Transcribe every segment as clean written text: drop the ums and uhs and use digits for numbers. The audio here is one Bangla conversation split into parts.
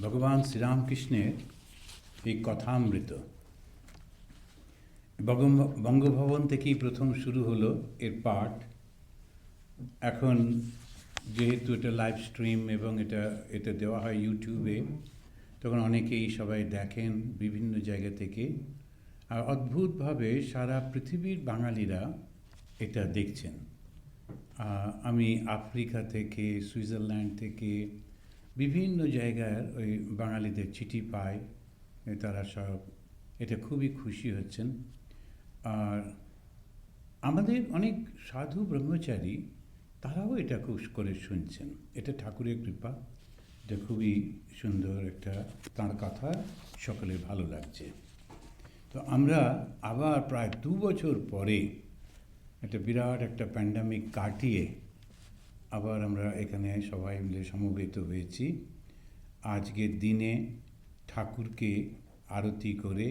ভগবান শ্রীরামকৃষ্ণের এই কথামৃত বঙ্গভবন থেকেই প্রথম শুরু হলো এর পাঠ। এখন যেহেতু এটা লাইভ স্ট্রিম এবং এটা দেওয়া হয় ইউটিউবে, তখন অনেকেই সবাই দেখেন বিভিন্ন জায়গা থেকে। আর অদ্ভুতভাবে সারা পৃথিবীর বাঙালিরা এটা দেখছেন। আমি আফ্রিকা থেকে, সুইজারল্যান্ড থেকে, বিভিন্ন জায়গার ওই বাঙালিদের চিঠি পাই, তারা সব এটা খুবই খুশি হচ্ছেন। আর আমাদের অনেক সাধু ব্রহ্মচারী তারাও এটা খুব করে শুনছেন। এটা ঠাকুরের কৃপা, এটা খুবই সুন্দর একটা তাঁর কথা, সকলের ভালো লাগছে। তো আমরা আবার প্রায় 2 বছর পরে একটা বিরাট একটা প্যান্ডামিক কাটিয়ে আবার আমরা এখানে সবাই মিলে সমবেত হয়েছি। আজকের দিনে ঠাকুরকে আরতি করে,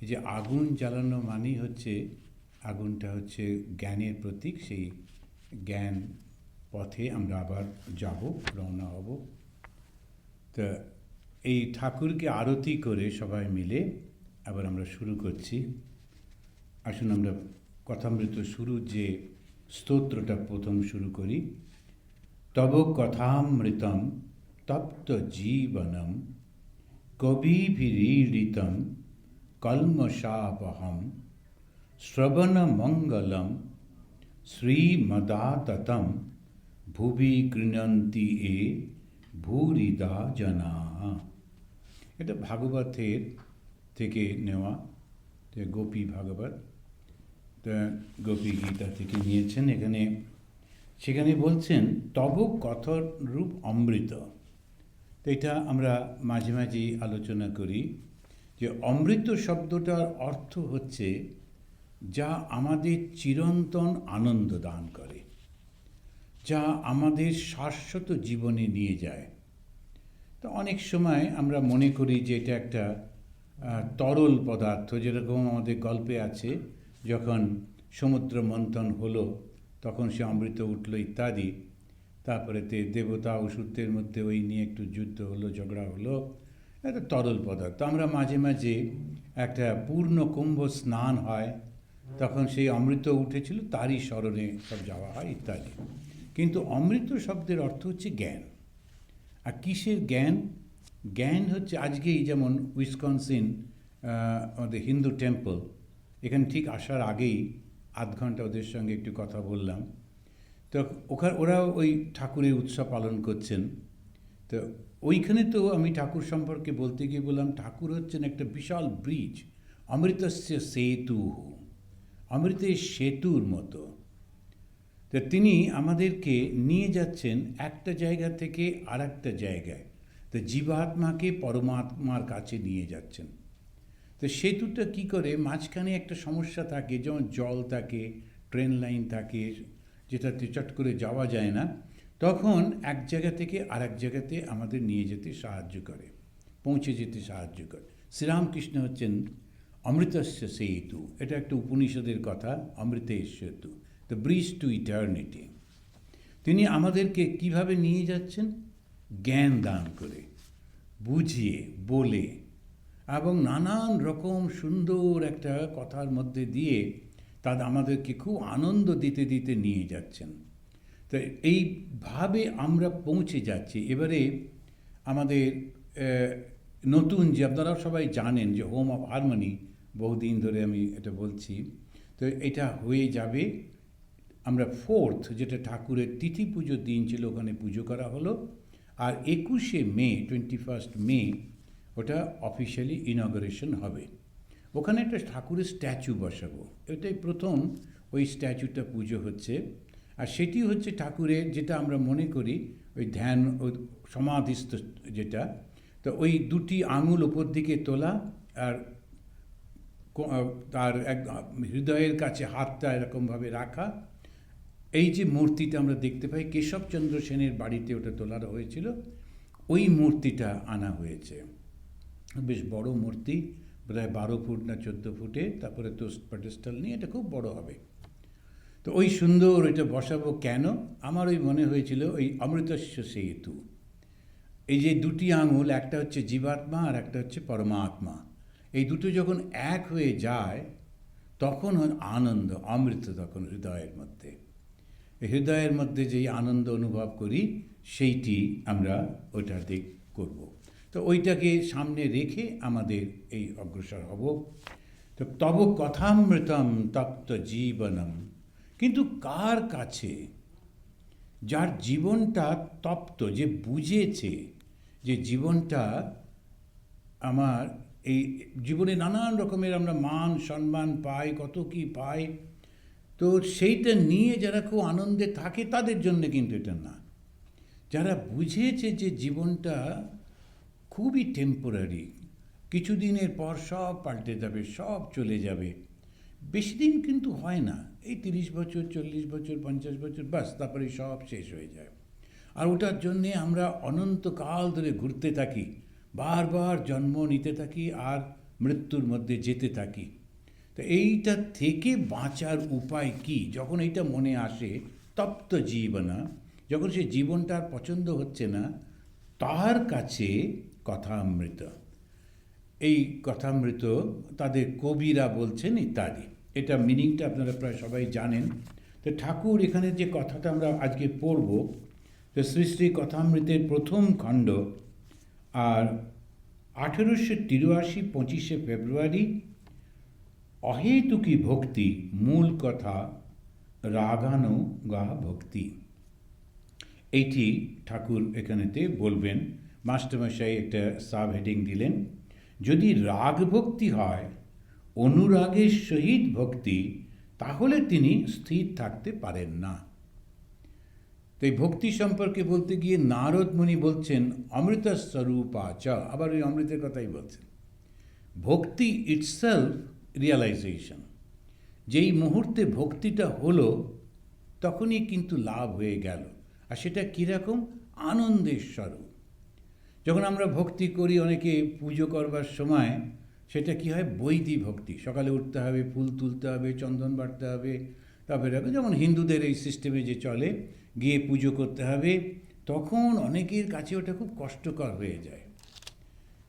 এই যে আগুন জ্বালানো মানেই হচ্ছে, আগুনটা হচ্ছে জ্ঞানের প্রতীক। সেই জ্ঞান পথে আমরা আবার যাব, রওনা হব। তা এই ঠাকুরকে আরতি করে সবাই মিলে আবার আমরা শুরু করছি। আসুন আমরা কথামৃত শুরু যে স্তোত্রটা প্রথম শুরু করি। তব কথামৃতম তপ্ত জীবনম কবিভিরীড়িতম কল্মষাপহম শ্রবণমঙ্গলম শ্রীমদাততম ভুবি গৃণন্তি এ ভূরিদা জনা। এটা ভাগবতের থেকে নেওয়া, গোপী ভাগবত, গোপী গীতা থেকে নিয়েছেন। সেখানে বলছেন তব কথর রূপ অমৃত। তো এটা আমরা মাঝে মাঝেই আলোচনা করি যে অমৃত শব্দটার অর্থ হচ্ছে যা আমাদের চিরন্তন আনন্দ দান করে, যা আমাদের শাশ্বত জীবনে নিয়ে যায়। তো অনেক সময় আমরা মনে করি যে এটা একটা তরল পদার্থ, যেরকম আমাদের গল্পে আছে যখন সমুদ্র মন্থন হলো তখন সে অমৃত উঠল ইত্যাদি। তারপরে দেবতা অসুরদের মধ্যে ওই নিয়ে একটু যুদ্ধ হলো, ঝগড়া হলো, একটা তরল পদার্থ। আমরা মাঝে মাঝে একটা পূর্ণ কুম্ভ স্নান হয়, তখন সেই অমৃত উঠেছিল তারই স্মরণে সব যাওয়া হয় ইত্যাদি। কিন্তু অমৃত শব্দের অর্থ হচ্ছে জ্ঞান। আর কিসের জ্ঞান? জ্ঞান হচ্ছে আজকেই যেমন উইসকনসিন আমাদের হিন্দু টেম্পল, এখানে ঠিক আসার আগেই আধ ঘন্টা ওদের সঙ্গে একটু কথা বললাম। তো ওরা ওই ঠাকুরের উৎসব পালন করছেন। তো ওইখানে তো আমি ঠাকুর সম্পর্কে বলতে গিয়ে বললাম ঠাকুর হচ্ছেন একটা বিশাল ব্রিজ, অমৃতস্য সেতু, অমৃতের সেতুর মতো। তো তিনি আমাদেরকে নিয়ে যাচ্ছেন একটা জায়গা থেকে আর একটা জায়গায়, তো জীবাত্মাকে পরমাত্মার কাছে নিয়ে যাচ্ছেন। তো সেতুটা কী করে, মাঝখানে একটা সমস্যা থাকে, যেমন জল থাকে, ট্রেন লাইন থাকে, যেটাতে চট করে যাওয়া যায় না, তখন এক জায়গা থেকে আর এক জায়গাতে আমাদের নিয়ে যেতে সাহায্য করে, পৌঁছে যেতে সাহায্য করে। শ্রীরামকৃষ্ণ হচ্ছেন অমৃতস্য সেতু, এটা একটা উপনিষদের কথা, অমৃতের সেতু, দ্য ব্রিজ টু ইটার্নিটি। তিনি আমাদেরকে কিভাবে নিয়ে যাচ্ছেন? জ্ঞান দান করে, বুঝিয়ে, বলে, এবং নানান রকম সুন্দর একটা কথার মধ্যে দিয়ে তাদের আমাদেরকে খুব আনন্দ দিতে দিতে নিয়ে যাচ্ছেন। তো এইভাবে আমরা পৌঁছে যাচ্ছি। এবারে আমাদের নতুন যে আপনারা সবাই জানেন যে হোম অফ হারমোনি, বহুদিন ধরে আমি এটা বলছি, তো এটা হয়ে যাবে। আমরা 4th, যেটা ঠাকুরের তিথি পুজোর দিন ছিল, ওখানে পুজো করা হলো। আর 21শে মে, 21 মে, ওটা অফিসিয়ালি ইনগরেশন হবে। ওখানে একটা ঠাকুরের স্ট্যাচু বসাবো, এটাই প্রথম ওই স্ট্যাচুটা পুজো হচ্ছে। আর সেটি হচ্ছে ঠাকুরের, যেটা আমরা মনে করি ওই ধ্যান, ওই সমাধিস্থ যেটা, তো ওই দুটি আঙুল ওপর দিকে তোলা, আর তার এক হৃদয়ের কাছে হাতটা এরকমভাবে রাখা। এই যে মূর্তিটা আমরা দেখতে পাই, কেশবচন্দ্র সেনের বাড়িতে ওটা তোলা হয়েছিল, ওই মূর্তিটা আনা হয়েছে। বেশ বড় মূর্তি, প্রায় 12 ফুট না 14 ফুটে, তারপরে তো পেডেস্টাল নিয়ে, এটা খুব বড় হবে। তো ওই সুন্দর ওইটা বসাবো কেন? আমার ওই মনে হয়েছিল ওই অমৃতস্য সেতু, এই যে দুটি আঙুল, একটা হচ্ছে জীবাত্মা আর একটা হচ্ছে পরমাত্মা, এই দুটো যখন এক হয়ে যায় তখন আনন্দ, অমৃত তখন হৃদয়ের মধ্যে। হৃদয়ের মধ্যে যেই আনন্দ অনুভব করি সেইটি আমরা ওইটার দিক করব। তো ওইটাকে সামনে রেখে আমাদের এই অগ্রসর হব। তো তব কথামৃতম তপ্ত জীবনম, কিন্তু কার কাছে? যার জীবনটা তপ্ত, যে বুঝেছে যে জীবনটা আমার, এই জীবনে নানান রকমের আমরা মান সম্মান পাই, কত কি পাই, তো সেইটা নিয়ে যারা খুব আনন্দে থাকে তাদের জন্য কিন্তু এটা না। যারা বুঝেছে যে জীবনটা খুবই টেম্পোরারি, কিছুদিনের পর সব পাল্টে যাবে, সব চলে যাবে, বেশি দিন কিন্তু হয় না, এই 30 বছর, 40 বছর, 50 বছর, বাস, তারপরে সব শেষ হয়ে যায়। আর ওটার জন্যে আমরা অনন্তকাল ধরে ঘুরতে থাকি, বারবার জন্ম নিতে থাকি আর মৃত্যুর মধ্যে যেতে থাকি। তো এইটা থেকে বাঁচার উপায় কি? যখন এইটা মনে আসে, তপ্ত জীবনা, যখন সে জীবনটা আর পছন্দ হচ্ছে না, তার কাছে কথামৃত, এই কথামৃত তাদের কবিরা বলছেন ইত্যাদি। এটা মিনিংটা আপনারা প্রায় সবাই জানেন। তো ঠাকুর এখানে যে কথাটা আমরা আজকে পড়ব, তো শ্রী শ্রী কথামৃতের প্রথম খণ্ড, আর 1883 25শে ফেব্রুয়ারি, অহেতুকি ভক্তি মূল কথা রাগানো গা ভক্তি, এইটি ঠাকুর এখানেতে বলবেন। মাস্টারমশাই একটা সাব হেডিং দিলেন, যদি রাগ ভক্তি হয়, অনুরাগের সহিত ভক্তি, তাহলে তিনি স্থির থাকতে পারেন না। তো এই ভক্তি সম্পর্কে বলতে গিয়ে নারদ মুনি বলছেন অমৃত স্বরূপাচ, আবার ওই অমৃতের কথাই বলছেন। ভক্তি ইটসেলফ রিয়ালাইজেশন, যেই মুহূর্তে ভক্তিটা হলো তখনই কিন্তু লাভ হয়ে গেল। আর সেটা কীরকম? আনন্দের স্বরূপ। যখন আমরা ভক্তি করি, অনেকে পুজো করবার সময় সেটা কি হয়, বৈদিক ভক্তি, সকালে উঠতে হবে, ফুল তুলতে হবে, চন্দন বাটতে হবে, তারপরে যেমন হিন্দুদের এই সিস্টেমে যে চলে, গিয়ে পুজো করতে হবে, তখন অনেকের কাছে ওটা খুব কষ্টকর হয়ে যায়।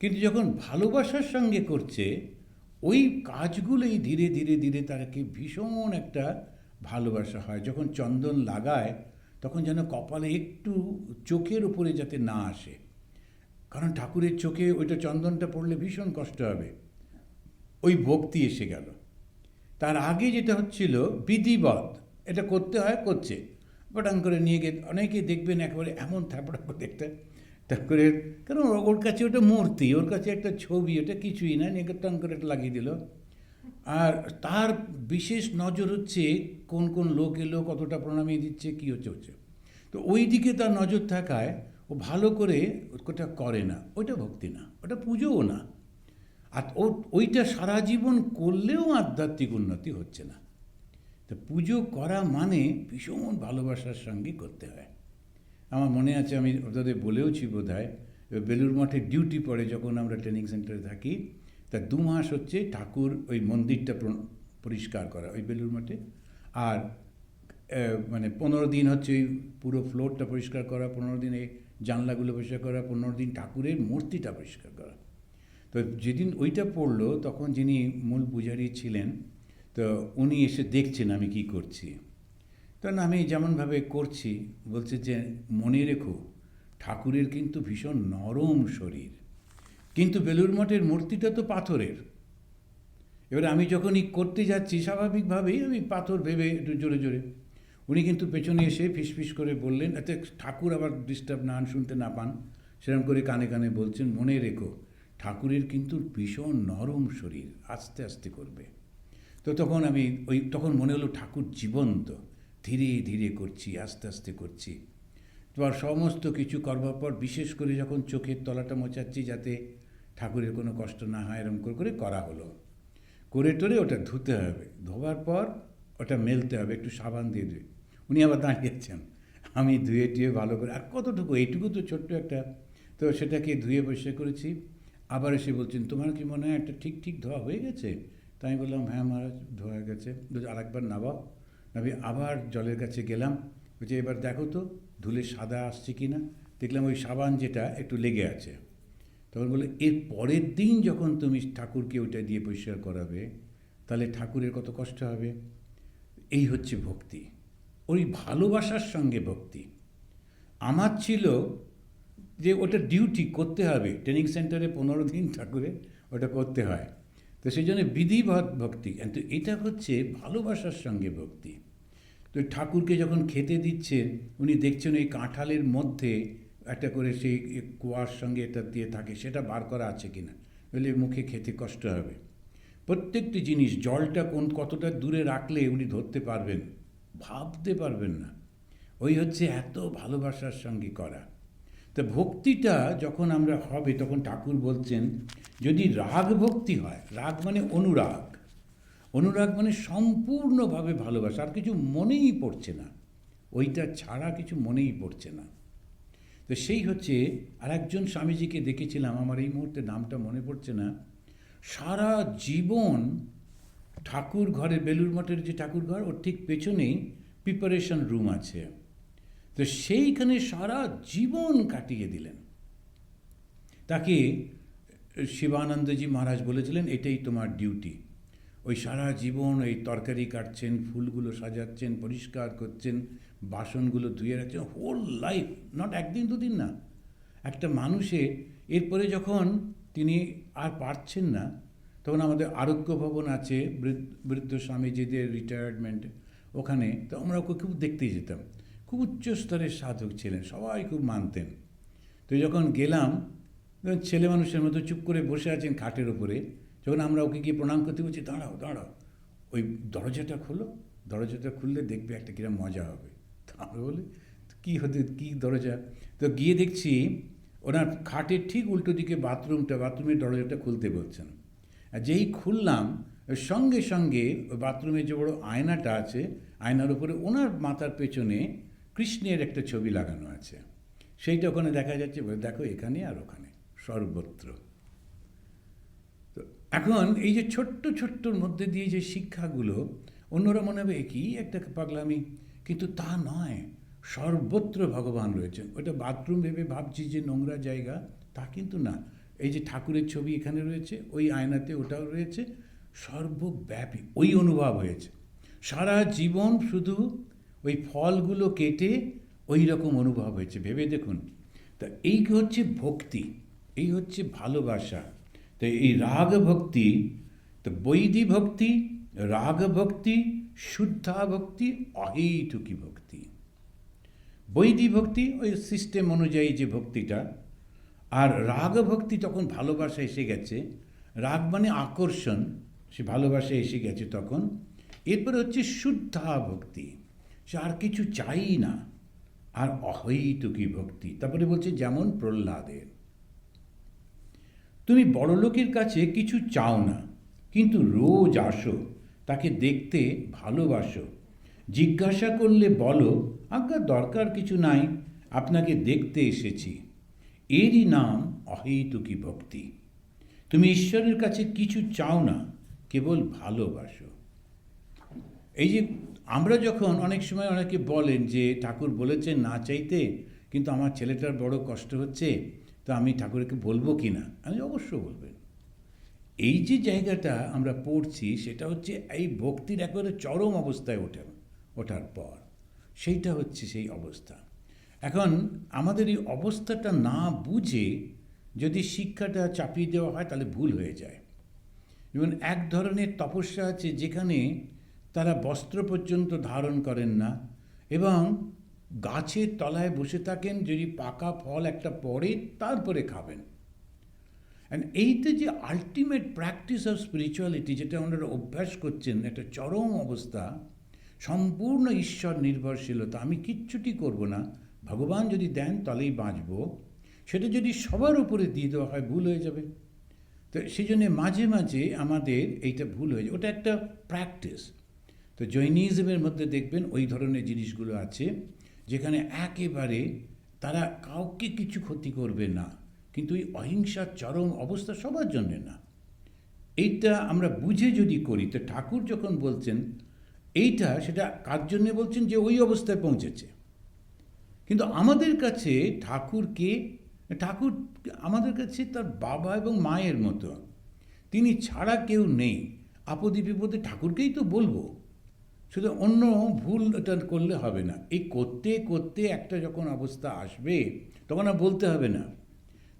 কিন্তু যখন ভালোবাসার সঙ্গে করছে, ওই কাজগুলোই ধীরে ধীরে ধীরে তাকে ভীষণ একটা ভালোবাসা হয়। যখন চন্দন লাগায় তখন যেন কপালে একটু চোখের উপরে যাতে না আসে, কারণ ঠাকুরের চোখে ওইটা চন্দনটা পড়লে ভীষণ কষ্ট হবে। ওই ভক্তি এসে গেল। তার আগে যেটা হচ্ছিল বিধিবদ্ধ, এটা করতে হয়, করছে, পটাং করে নিয়ে গিয়ে অনেকে দেখবেন একেবারে এমন থাপড়া করে একটা ঠাকুরের, কারণ ওর কাছে ওটা মূর্তি, ওর কাছে একটা ছবি, ওটা কিছুই না, নিয়ে টং করে এটা লাগিয়ে দিল। আর তার বিশেষ নজর হচ্ছে কোন কোন লোক এলো, কতটা প্রণামী দিচ্ছে, কী হচ্ছে। তো ওই দিকে তার নজর থাকায় ও ভালো করে ওটা করে না, ওইটা ভক্তি না, ওটা পুজোও না। আর ওইটা সারা জীবন করলেও আধ্যাত্মিক উন্নতি হচ্ছে না। তো পুজো করা মানে ভীষণ ভালোবাসার সঙ্গে করতে হয়। আমার মনে আছে, আমি ওদের বলেওছি বোধ হয়, বেলুর মঠে ডিউটি পড়ে যখন আমরা ট্রেনিং সেন্টারে থাকি, তা 2 মাস হচ্ছে ঠাকুর ওই মন্দিরটা পরিষ্কার করা ওই বেলুর মঠে, আর মানে 15 দিন হচ্ছে ওই পুরো ফ্লোরটা পরিষ্কার করা, 15 দিন এই জানলাগুলো পরিষ্কার করা, 15 দিন ঠাকুরের মূর্তিটা পরিষ্কার করা। তো যেদিন ওইটা পড়লো, তখন যিনি মূল পূজারী ছিলেন, তো উনি এসে দেখছেন আমি কি করছি। তখন আমি যেমনভাবে করছি, বলছে যে মনে রেখো ঠাকুরের কিন্তু ভীষণ নরম শরীর, কিন্তু বেলুর মঠের মূর্তিটা তো পাথরের। এবার আমি যখনই করতে যাচ্ছি, স্বাভাবিকভাবেই আমি পাথর ভেবে একটু জোরে জোরে, উনি কিন্তু পেছনে এসে ফিসফিস করে বললেন, এতে ঠাকুর আবার ডিস্টার্ব না শুনতে না পান, সেরকম করে কানে কানে বলছেন, মনে রেখো ঠাকুরের কিন্তু ভীষণ নরম শরীর, আস্তে আস্তে করবে। তো তখন আমি তখন মনে হলো ঠাকুর জীবন্ত, ধীরে ধীরে করছি, আস্তে আস্তে করছি। তোমার সমস্ত কিছু করবার পর, বিশেষ করে যখন চোখের তলাটা মোচাচ্ছি যাতে ঠাকুরের কোনো কষ্ট না হয়, এরকম করে করা হলো। করে টোরে ওটা ধুতে হবে, ধোবার পর ওটা মেলতে হবে, একটু সাবান দিয়ে ধুয়ে। উনি আবার দাঁড়িয়েছেন, আমি ধুয়ে টুয়ে ভালো করে, আর কতটুকু, এইটুকু তো ছোট্ট একটা, তো সেটাকে ধুয়ে পরিষ্কার করেছি। আবার এসে বলছেন, তোমার কি মনে হয় একটা ঠিক ঠিক ধোয়া হয়ে গেছে? তাই আমি বললাম, হ্যাঁ মহারাজ, ধোয়া গেছে। আরেকবার নাবাও। নাবি আবার জলের কাছে গেলাম, বলছে এবার দেখো তো ধুলে সাদা আসছে কি না। দেখলাম ওই সাবান যেটা একটু লেগে আছে। তখন বলে, এর পরের দিন যখন তুমি ঠাকুরকে ওইটা দিয়ে পরিষ্কার করাবে, তাহলে ঠাকুরের কত কষ্ট হবে। এই হচ্ছে ভক্তি, ওই ভালোবাসার সঙ্গে ভক্তি। আমার ছিল যে ওটা ডিউটি করতে হবে, ট্রেনিং সেন্টারে 15 দিন ঠাকুরে ওটা করতে হয়, তো সেই জন্য বিধিবৎ ভক্তি। কিন্তু এটা হচ্ছে ভালোবাসার সঙ্গে ভক্তি। তো ঠাকুরকে যখন খেতে দিচ্ছে, উনি দেখছেন এই কাঁঠালের মধ্যে একটা করে সেই কুয়ার সঙ্গে এটা দিয়ে থাকে, সেটা বার করা আছে কিনা, বলে মুখে খেতে কষ্ট হবে। প্রত্যেকটি জিনিস, জলটা কতটা দূরে রাখলে উনি ধরতে পারবেন, ভাবতে পারবেন না। ওই হচ্ছে এত ভালোবাসার সঙ্গে করা। তো ভক্তিটা যখন আমরা হবে, তখন ঠাকুর বলছেন যদি রাগ ভক্তি হয়, রাগ মানে অনুরাগ, অনুরাগ মানে সম্পূর্ণভাবে ভালোবাসা, আর কিছু মনেই পড়ছে না, ওইটা ছাড়া কিছু মনেই পড়ছে না। তো সেই হচ্ছে, আর একজন স্বামীজিকে দেখেছিলাম, আমার এই মুহূর্তে নামটা মনে পড়ছে না, সারা জীবন ঠাকুর ঘরে, বেলুড় মঠের যে ঠাকুর ঘর, ওর ঠিক পেছনেই প্রিপারেশন রুম আছে, তো সেইখানে সারা জীবন কাটিয়ে দিলেন। তাকে শিবানন্দজি মহারাজ বলেছিলেন, এটাই তোমার ডিউটি। ওই সারা জীবন ওই তরকারি কাটছেন, ফুলগুলো সাজাচ্ছেন, পরিষ্কার করছেন, বাসনগুলো ধুয়ে রাখছেন, হোল লাইফ, নট একদিন দুদিন না। একটা মানুষের এরপরে যখন তিনি আর পারছেন না, তখন আমাদের আরোগ্য ভবন আছে, বৃদ্ধ স্বামীজিদের রিটায়ারমেন্ট, ওখানে তো আমরা ওকে খুব দেখতেই যেতাম। খুব উচ্চ স্তরের সাধক ছিলেন, সবাই খুব মানতেন। তো যখন গেলাম, ছেলে মানুষের মতো চুপ করে বসে আছেন খাটের ওপরে, যখন আমরা ওকে গিয়ে প্রণাম করতে বলছি, দাঁড়াও দাঁড়াও, ওই দরজাটা খোলো, দরজাটা খুললে দেখবে একটা কিরম মজা হবে। তো আমরা বলি, কী হতে, কী দরজা? তো গিয়ে দেখছি ওনার খাটের ঠিক উল্টো দিকে বাথরুমের দরজাটা খুলতে বলছেন। আর যেই খুললাম, সঙ্গে সঙ্গে ওই বাথরুমের যে বড় আয়নাটা আছে, আয়নার উপরে ওনার মাথার পেছনে কৃষ্ণের একটা ছবি লাগানো আছে, সেইটা ওখানে দেখা যাচ্ছে। দেখো, এখানে আর ওখানে সর্বত্র। তো এখন এই যে ছোট্ট ছোট্টর মধ্যে দিয়ে যে শিক্ষাগুলো, অন্যরা মনে হবে কি একটা পাগলামি, কিন্তু তা নয়। সর্বত্র ভগবান রয়েছেন। ওটা বাথরুম ভেবে ভাবছি যে নোংরা জায়গা, তা কিন্তু না। এই যে ঠাকুরের ছবি এখানে রয়েছে, ওই আয়নাতে ওটাও রয়েছে, সর্বব্যাপী ওই অনুভব হয়েছে। সারা জীবন শুধু ওই ফলগুলো কেটে ওই রকম অনুভব হয়েছে, ভেবে দেখুন। তা এই হচ্ছে ভক্তি, এই হচ্ছে ভালোবাসা। তো এই রাগ ভক্তি, তো বৈধি ভক্তি, রাগ ভক্তি, শুদ্ধা ভক্তি, অহেতুকী ভক্তি। বৈধি ভক্তি ওই সিস্টেম অনুযায়ী যে ভক্তিটা, আর রাগ ভক্তি তখন ভালোবাসা এসে গেছে। রাগ মানে আকর্ষণ, সে ভালোবাসা এসে গেছে তখন। এরপরে হচ্ছে শুদ্ধা ভক্তি, সে আর কিছু চাই না, আর অহৈতুকী ভক্তি। তারপরে বলছে যেমন প্রহ্লাদের, তুমি বড়লোকের কাছে কিছু চাও না, কিন্তু রোজ আসো, তাকে দেখতে ভালোবাসো, জিজ্ঞাসা করলে বলো আজ্ঞা দরকার কিছু নাই, আপনাকে দেখতে এসেছি। এরই নাম অহৈতুকী ভক্তি। তুমি ঈশ্বরের কাছে কিছু চাও না, কেবল ভালোবাসো। এই যে আমরা যখন অনেক সময় অনেকে বলেন যে ঠাকুর বলেছেন না চাইতে, কিন্তু আমার ছেলেটার বড় কষ্ট হচ্ছে, তো আমি ঠাকুরকে বলবো কি না? আমি অবশ্য বলবেন। এই যে জায়গাটা আমরা পড়ছি, সেটা হচ্ছে এই ভক্তির একেবারে চরম অবস্থায় ওঠার পর সেইটা হচ্ছে সেই অবস্থা। এখন আমাদের এই অবস্থাটা না বুঝে যদি শিক্ষাটা চাপিয়ে দেওয়া হয়, তাহলে ভুল হয়ে যায়। যেমন এক ধরনের তপস্যা আছে, যেখানে তারা বস্ত্র পর্যন্ত ধারণ করেন না এবং গাছের তলায় বসে থাকেন, যদি পাকা ফল একটা পড়ে তারপরে খাবেন। অ্যান্ড এইটা যে আলটিমেট প্র্যাকটিস অফ স্পিরিচুয়ালিটি, যেটা ওনারা অভ্যাস করছেন, একটা চরম অবস্থা, সম্পূর্ণ ঈশ্বর নির্ভরশীলতা। আমি কিচ্ছুটি করব না, ভগবান যদি দেন তাহলেই বাঁচব, সেটা যদি সবার উপরে দিয়ে দেওয়া হয়, ভুল হয়ে যাবে। তো সেই জন্যে মাঝে মাঝে আমাদের এইটা ভুল হয়ে যায়, ওটা একটা প্র্যাকটিস। তো জৈনিজমের মধ্যে দেখবেন ওই ধরনের জিনিসগুলো আছে, যেখানে একেবারে তারা কাউকে কিছু ক্ষতি করবে না, কিন্তু এই অহিংসার চরম অবস্থা সবার জন্যে না। এইটা আমরা বুঝে যদি করি, তো ঠাকুর যখন বলছেন এইটা, সেটা কার জন্যে বলছেন? যে ওই অবস্থায় পৌঁছেছে, কিন্তু আমাদের কাছে ঠাকুরকে, ঠাকুর আমাদের কাছে তার বাবা এবং মায়ের মতো, তিনি ছাড়া কেউ নেই। আপদে বিপদে ঠাকুরকেই তো বলবো, শুধু অন্য ভুল এটা করলে হবে না। এই করতে করতে একটা যখন অবস্থা আসবে তখন আর বলতে হবে না,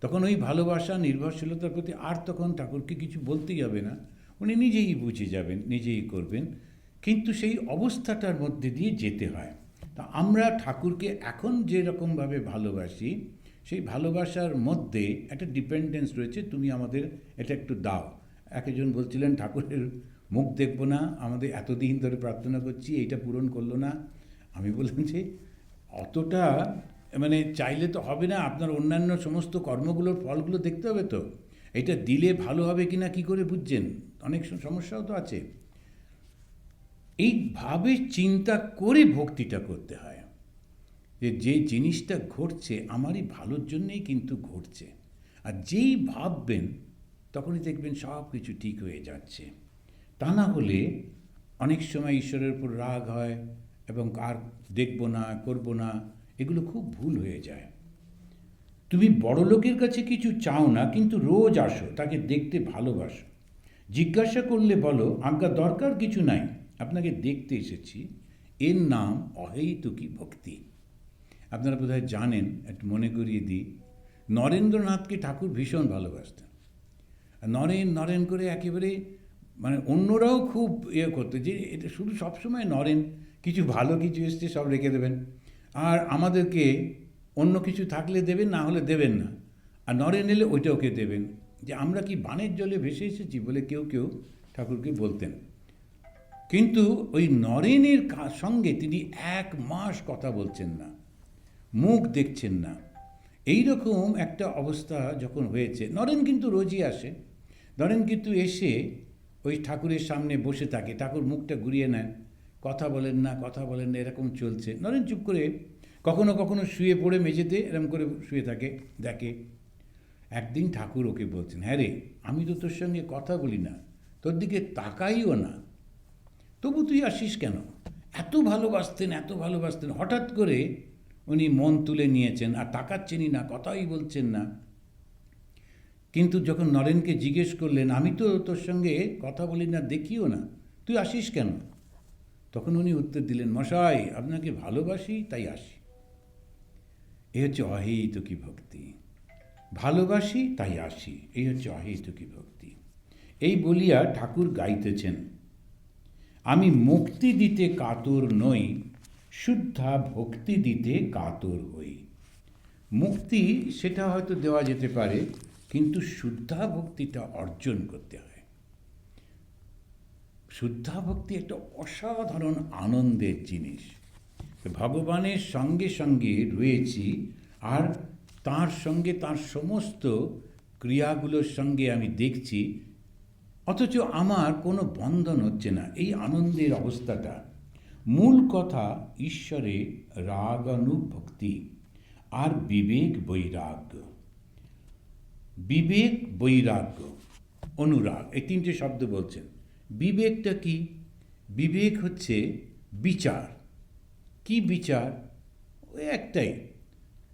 তখন ওই ভালোবাসা নির্ভরশীলতার প্রতি আর তখন ঠাকুরকে কিছু বলতেই হবে না, উনি নিজেই বুঝে যাবেন, নিজেই করবেন। কিন্তু সেই অবস্থাটার মধ্যে দিয়ে যেতে হয়। তা আমরা ঠাকুরকে এখন যেরকমভাবে ভালোবাসি, সেই ভালোবাসার মধ্যে একটা ডিপেন্ডেন্স রয়েছে, তুমি আমাদের এটা একটু দাও। একজন বলছিলেন ঠাকুরের মুখ দেখবো না, আমাদের এতদিন ধরে প্রার্থনা করছি, এইটা পূরণ করলো না। আমি বললাম যে অতটা মানে চাইলে তো হবে না, আপনার অন্যান্য সমস্ত কর্মগুলোর ফলগুলো দেখতে হবে তো। এটা দিলে ভালো হবে কি না কী করে বুঝছেন? অনেক সমস্যাও তো আছে। এইভাবে চিন্তা করে ভক্তিটা করতে হয়, যে যে জিনিসটা ঘটছে আমারই ভালোর জন্যেই কিন্তু ঘটছে। আর যেই ভাববেন তখনই দেখবেন সব কিছু ঠিক হয়ে যাচ্ছে। তা না হলে অনেক সময় ঈশ্বরের উপর রাগ হয় এবং আর দেখব না, করব না, এগুলো খুব ভুল হয়ে যায়। তুমি বড় লোকের কাছে কিছু চাও না, কিন্তু রোজ আসো, তাকে দেখতে ভালোবাসো। জিজ্ঞাসা করলে বলো, আজ্ঞা দরকার কিছু নাই, আপনাকে দেখতে এসেছি। এর নাম অহেতুকী ভক্তি। আপনারা বোধহয় জানেন, একটু মনে করিয়ে দিই, নরেন্দ্রনাথকে ঠাকুর ভীষণ ভালোবাসতেন। নরেন নরেন করে একেবারে মানে অন্যরাও খুব করতো যে এটা শুধু সবসময় নরেন, কিছু ভালো কিছু এসছে সব রেখে দেবেন, আর আমাদেরকে অন্য কিছু থাকলে দেবেন, না হলে দেবেন না, আর নরেন এলে ওইটা ওকে দেবেন। যে আমরা কি বানের জলে ভেসে এসেছি বলে কেউ কেউ ঠাকুরকে বলতেন। কিন্তু ওই নরেনের সঙ্গে তিনি 1 মাস কথা বলছেন না, মুখ দেখছেন না। এই রকম একটা অবস্থা যখন হয়েছে, নরেন কিন্তু রোজই আসে, নরেন কিন্তু এসে ওই ঠাকুরের সামনে বসে থাকে, ঠাকুর মুখটা ঘুরিয়ে নেন, কথা বলেন না, কথা বলেন না, এরকম চলছে। নরেন চুপ করে কখনো কখনো শুয়ে পড়ে মেঝেতে এরকম করে শুয়ে থাকে, দেখে। একদিন ঠাকুর ওকে বলছেন, হ্যাঁ রে, আমি তো তোর সঙ্গে কথা বলি না, তোর দিকে তাকাইও না, তবু তুই আসিস কেন? এত ভালোবাসতেন, এত ভালোবাসতেন, হঠাৎ করে উনি মন তুলে নিয়েছেন আর তাকাচ্ছেনই না, কথাই বলছেন না। কিন্তু যখন নরেনকে জিজ্ঞেস করলেন, আমি তো তোর সঙ্গে কথা বলি না, দেখিও না, তুই আসিস কেন? তখন উনি উত্তর দিলেন, মশাই, আপনাকে ভালোবাসি তাই আসি। এই হচ্ছে অহেতুকী ভক্তি। ভালোবাসি তাই আসি, এই হচ্ছে অহেতুকী ভক্তি। এই বলিয়া ঠাকুর গাইতেছেন, আমি মুক্তি দিতে কাতর নই, শুদ্ধা ভক্তি দিতে কাতর হই। মুক্তি সেটা হয়তো দেওয়া যেতে পারে, কিন্তু শুদ্ধা ভক্তিটা অর্জন করতে হয়। শুদ্ধা ভক্তি একটা অসাধারণ আনন্দের জিনিস। ভগবানের সঙ্গে সঙ্গে রয়েছি, আর তার সঙ্গে তার সমস্ত ক্রিয়াগুলোর সঙ্গে আমি দেখছি, অথচ আমার কোনো বন্ধন হচ্ছে না। এই আনন্দের অবস্থাটা, মূল কথা ঈশ্বরে রাগানুভক্তি আর বিবেক বৈরাগ্য। বিবেক বৈরাগ্য অনুরাগ, এই 3টে শব্দ বলছেন। বিবেকটা কি? বিবেক হচ্ছে বিচার। কি বিচার? ওই একটাই,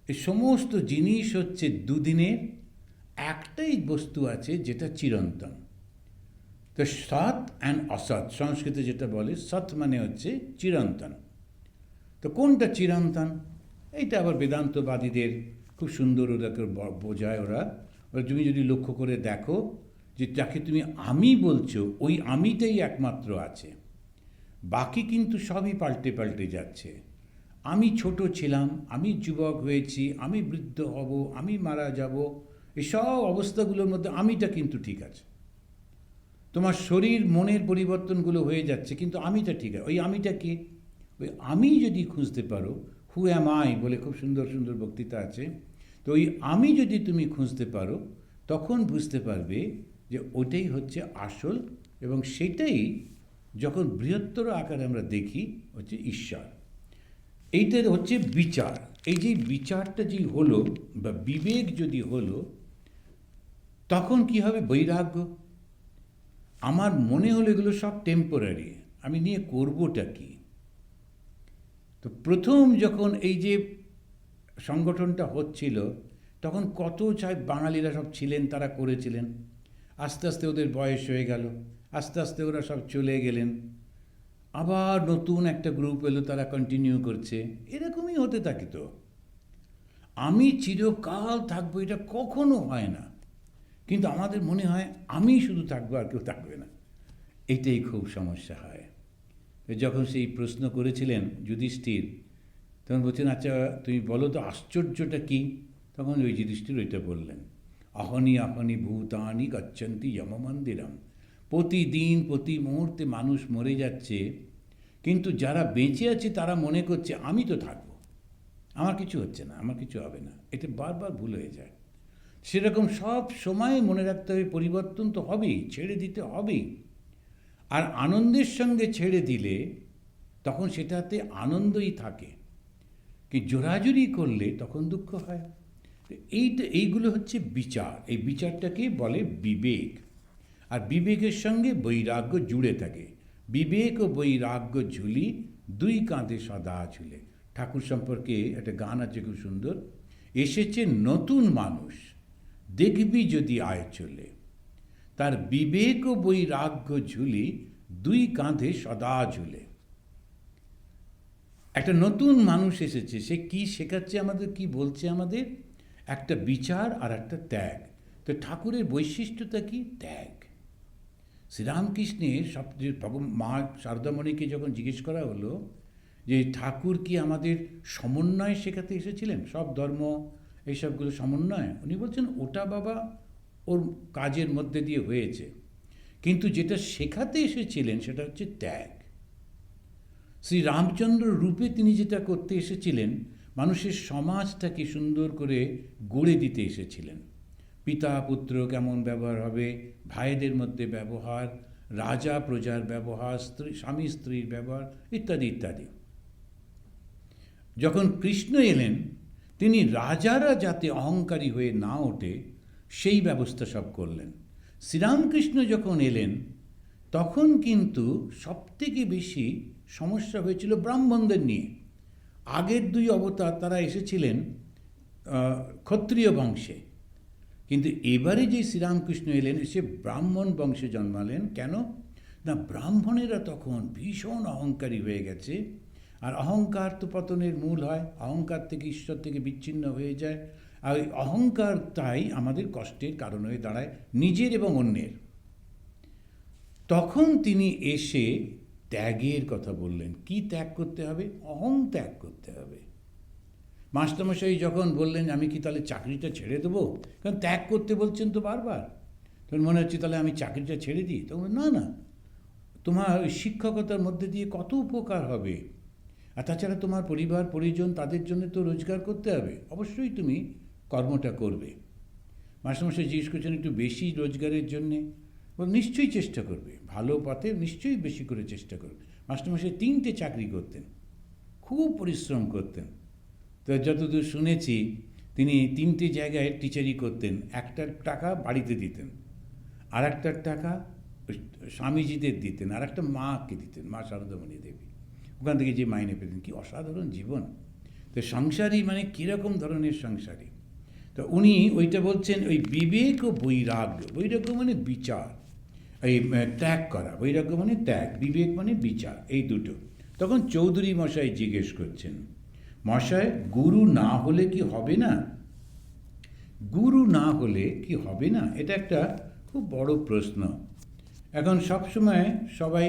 এই সমস্ত জিনিস হচ্ছে দুদিনের, একটাই বস্তু আছে যেটা চিরন্তন। তো সৎ অ্যান্ড অসৎ, সংস্কৃতে যেটা বলে, সৎ মানে হচ্ছে চিরন্তন। তো কোনটা চিরন্তন? এইটা আবার বেদান্তবাদীদের খুব সুন্দর ওদেরকে বোঝায়। ওরা তুমি যদি লক্ষ্য করে দেখো, যে যাকে তুমি আমি বলছো, ওই আমিটাই একমাত্র আছে, বাকি কিন্তু সবই পাল্টে পাল্টে যাচ্ছে। আমি ছোট ছিলাম, আমি যুবক হয়েছি, আমি বৃদ্ধ হব, আমি মারা যাব, এসব অবস্থাগুলোর মধ্যে আমিটা কিন্তু ঠিক আছে। তোমার শরীর মনের পরিবর্তনগুলো হয়ে যাচ্ছে, কিন্তু আমিটা ঠিক আছে। ওই আমিটা কি? ওই আমি যদি খুঁজতে পারো, হু অ্যাম আই বলে খুব সুন্দর সুন্দর বক্তৃতা আছে, তো ওই আমি যদি তুমি খুঁজতে পারো, তখন বুঝতে পারবে যে ওটাই হচ্ছে আসল, এবং সেটাই যখন বৃহত্তর আকারে আমরা দেখি হচ্ছে ঈশ্বর। এইটা হচ্ছে বিচার। এই যে বিচারটা যে হলো, বা বিবেক যদি হলো, তখন কি হবে? বৈরাগ্য। আমার মনে হলো এগুলো সব টেম্পোরারি, আমি নিয়ে করবোটা কি? তো প্রথম যখন এই যে সংগঠনটা হচ্ছিল, তখন কত বাঙালিরা সব ছিলেন, তারা করেছিলেন। আস্তে আস্তে ওদের বয়স হয়ে গেল, আস্তে আস্তে ওরা সব চলে গেলেন, আবার নতুন একটা গ্রুপ এলো, তারা কন্টিনিউ করছে। এরকমই হতে থাকে। তো আমি চিরকাল থাকবো এটা কখনো হয় না, কিন্তু আমাদের মনে হয় আমি শুধু থাকবো আর কেউ থাকবে না। এটাই খুব সমস্যা হয়। যখন সেই প্রশ্ন করেছিলেন যুধিষ্ঠির, তখন বলছেন, আচ্ছা তুমি বলো তো আশ্চর্যটা কি? তখন ওই যুধিষ্ঠির ওইটা বললেন, অহনি অহনি ভূতানি গচ্ছন্তি যমমন্দিরম। প্রতিদিন প্রতি মুহূর্তে মানুষ মরে যাচ্ছে, কিন্তু যারা বেঁচে আছে তারা মনে করছে আমি তো থাকবো, আমার কিছু হচ্ছে না, আমার কিছু হবে না। এটা বারবার ভুল হয়ে যায়। সেরকম সব সময় মনে রাখতে হবে পরিবর্তন তো হবেই, ছেড়ে দিতে হবেই। আর আনন্দের সঙ্গে ছেড়ে দিলে তখন সেটাতে আনন্দই থাকে, কি জোরাজুরি করলে তখন দুঃখ হয়। এইগুলো হচ্ছে বিচার। এই বিচারটাকে বলে বিবেক। আর বিবেকের সঙ্গে বৈরাগ্য জুড়ে থাকে। বিবেক ও বৈরাগ্য ঝুলি দুই কাঁধে সদা ঝুলে। ঠাকুর সম্পর্কে একটা গান আছে খুব সুন্দর, এসেছে নতুন মানুষ দেখবি যদি আয় চলে, তার বিবেক ও বৈরাগ্য ঝুলি দুই কাঁধে সদা ঝুলে। একটা নতুন মানুষ এসেছে, সে কি শেখাচ্ছে আমাদের, কি বলছে আমাদের? একটা বিচার আর একটা ত্যাগ। তো ঠাকুরের বৈশিষ্ট্যটা কি? ত্যাগ। শ্রীরামকৃষ্ণের সবচেয়ে মা শারদামণিকে যখন জিজ্ঞেস করা হলো যে ঠাকুর কি আমাদের সমন্বয় শেখাতে এসেছিলেন, সব ধর্ম এইসবগুলো সমন্বয়, উনি বলছেন ওটা বাবা ওর কাজের মধ্যে দিয়ে হয়েছে, কিন্তু যেটা শেখাতে এসেছিলেন সেটা হচ্ছে ত্যাগ। শ্রী রামচন্দ্র রূপে তিনি যেটা করতে এসেছিলেন, মানুষের সমাজটাকে সুন্দর করে গড়ে দিতে এসেছিলেন। পিতা পুত্র কেমন ব্যবহার হবে, ভাইদের মধ্যে ব্যবহার, রাজা প্রজার ব্যবহার, স্বামী স্ত্রীর ব্যবহার, ইত্যাদি ইত্যাদি। যখন কৃষ্ণ এলেন, তিনি রাজারা যাতে অহংকারী হয়ে না ওঠে সেই ব্যবস্থা সব করলেন। শ্রীরামকৃষ্ণ যখন এলেন, তখন কিন্তু সবথেকে বেশি সমস্যা হয়েছিল ব্রাহ্মণদের নিয়ে। আগের দুই অবতার তারা এসেছিলেন ক্ষত্রিয় বংশে, কিন্তু এবারে যে শ্রীরামকৃষ্ণ এলেন সে ব্রাহ্মণ বংশে জন্মালেন। কেন না, ব্রাহ্মণেরা তখন ভীষণ অহংকারী হয়ে গেছে, আর অহংকার তো পতনের মূল হয়। অহংকার থেকে ঈশ্বর থেকে বিচ্ছিন্ন হয়ে যায়, আর ওই অহংকারটাই আমাদের কষ্টের কারণ হয়ে দাঁড়ায়, নিজের এবং অন্যের। তখন তিনি এসে ত্যাগের কথা বললেন। কি ত্যাগ করতে হবে? অহং ত্যাগ করতে হবে। মাস্টারমশাই যখন বললেন আমি কি তাহলে চাকরিটা ছেড়ে দেবো, কারণ ত্যাগ করতে বলছেন তো বারবার, তখন মনে হচ্ছে তাহলে আমি চাকরিটা ছেড়ে দিই। তখন না না, তোমার ওই শিক্ষকতার মধ্যে দিয়ে কত উপকার হবে, আর তাছাড়া তোমার পরিবার পরিজন তাদের জন্য তো রোজগার করতে হবে, অবশ্যই তুমি কর্মটা করবে। মাস্টারমশাই জিজ্ঞেস করছেন একটু বেশি রোজগারের জন্যে, নিশ্চয়ই চেষ্টা করবে, ভালো পথে নিশ্চয়ই বেশি করে চেষ্টা করবে। মাস্টারমশাই 3টে চাকরি করতেন, খুব পরিশ্রম করতেন। তো যতদূর শুনেছি তিনি 3টে জায়গায় টিচারি করতেন। একটার টাকা বাড়িতে দিতেন, আর একটার টাকা স্বামীজিদের দিতেন, আর একটা মাকে দিতেন, মা শারদামণি দেবী, ওখান থেকে যে মাইনে পেতেন। কি অসাধারণ জীবন! তো সংসারী মানে কীরকম ধরনের সংসারী? তো উনি ওইটা বলছেন, ওই বিবেক ও বৈরাগ্য। বৈরাগ্য মানে বিচার, এই ত্যাগ করা। বৈরাগ্য মানে ত্যাগ, বিবেক মানে বিচার, এই দুটো। তখন চৌধুরী মশাই জিজ্ঞেস করছেন, মশাই গুরু না হলে কি হবে না? গুরু না হলে কি হবে না? এটা একটা খুব বড় প্রশ্ন। এখন সবসময় সবাই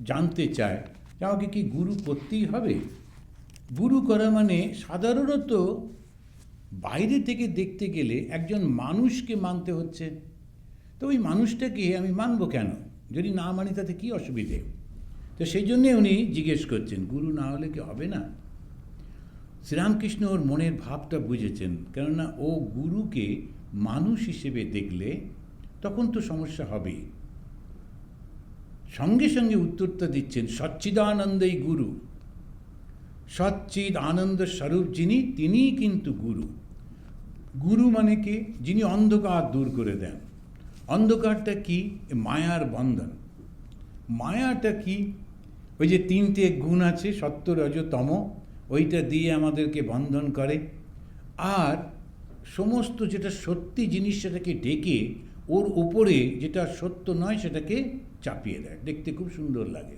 জানতে চায় যে আমাকে কি গুরু করতেই হবে? গুরু করা মানে সাধারণত বাইরে থেকে দেখতে গেলে একজন মানুষকে মানতে হচ্ছে। তো ওই মানুষটাকে আমি মানব কেন? যদি না মানি তাতে কী অসুবিধে? তো সেই জন্যে উনি জিজ্ঞেস করছেন গুরু না হলে কি হবে না? শ্রীরামকৃষ্ণ ওর মনের ভাবটা বুঝেছেন, কেননা ও গুরুকে মানুষ হিসেবে দেখলে তখন তো সমস্যা হবেই। সঙ্গে সঙ্গে উত্তরটা দিচ্ছেন, সচ্চিদানন্দই গুরু। সচ্চিদ আনন্দ স্বরূপ যিনি, তিনিই কিন্তু গুরু। গুরু মানে কে? যিনি অন্ধকার দূর করে দেন। অন্ধকারটা কি? মায়ার বন্ধন। মায়াটা কি? ওই যে 3টে গুণ আছে, সত্য রজ তম, ওইটা দিয়ে আমাদেরকে বন্ধন করে। আর সমস্ত যেটা সত্যি জিনিস সেটাকে ডেকে ওর ওপরে যেটা সত্য নয় সেটাকে চাপিয়ে দেয়, দেখতে খুব সুন্দর লাগে।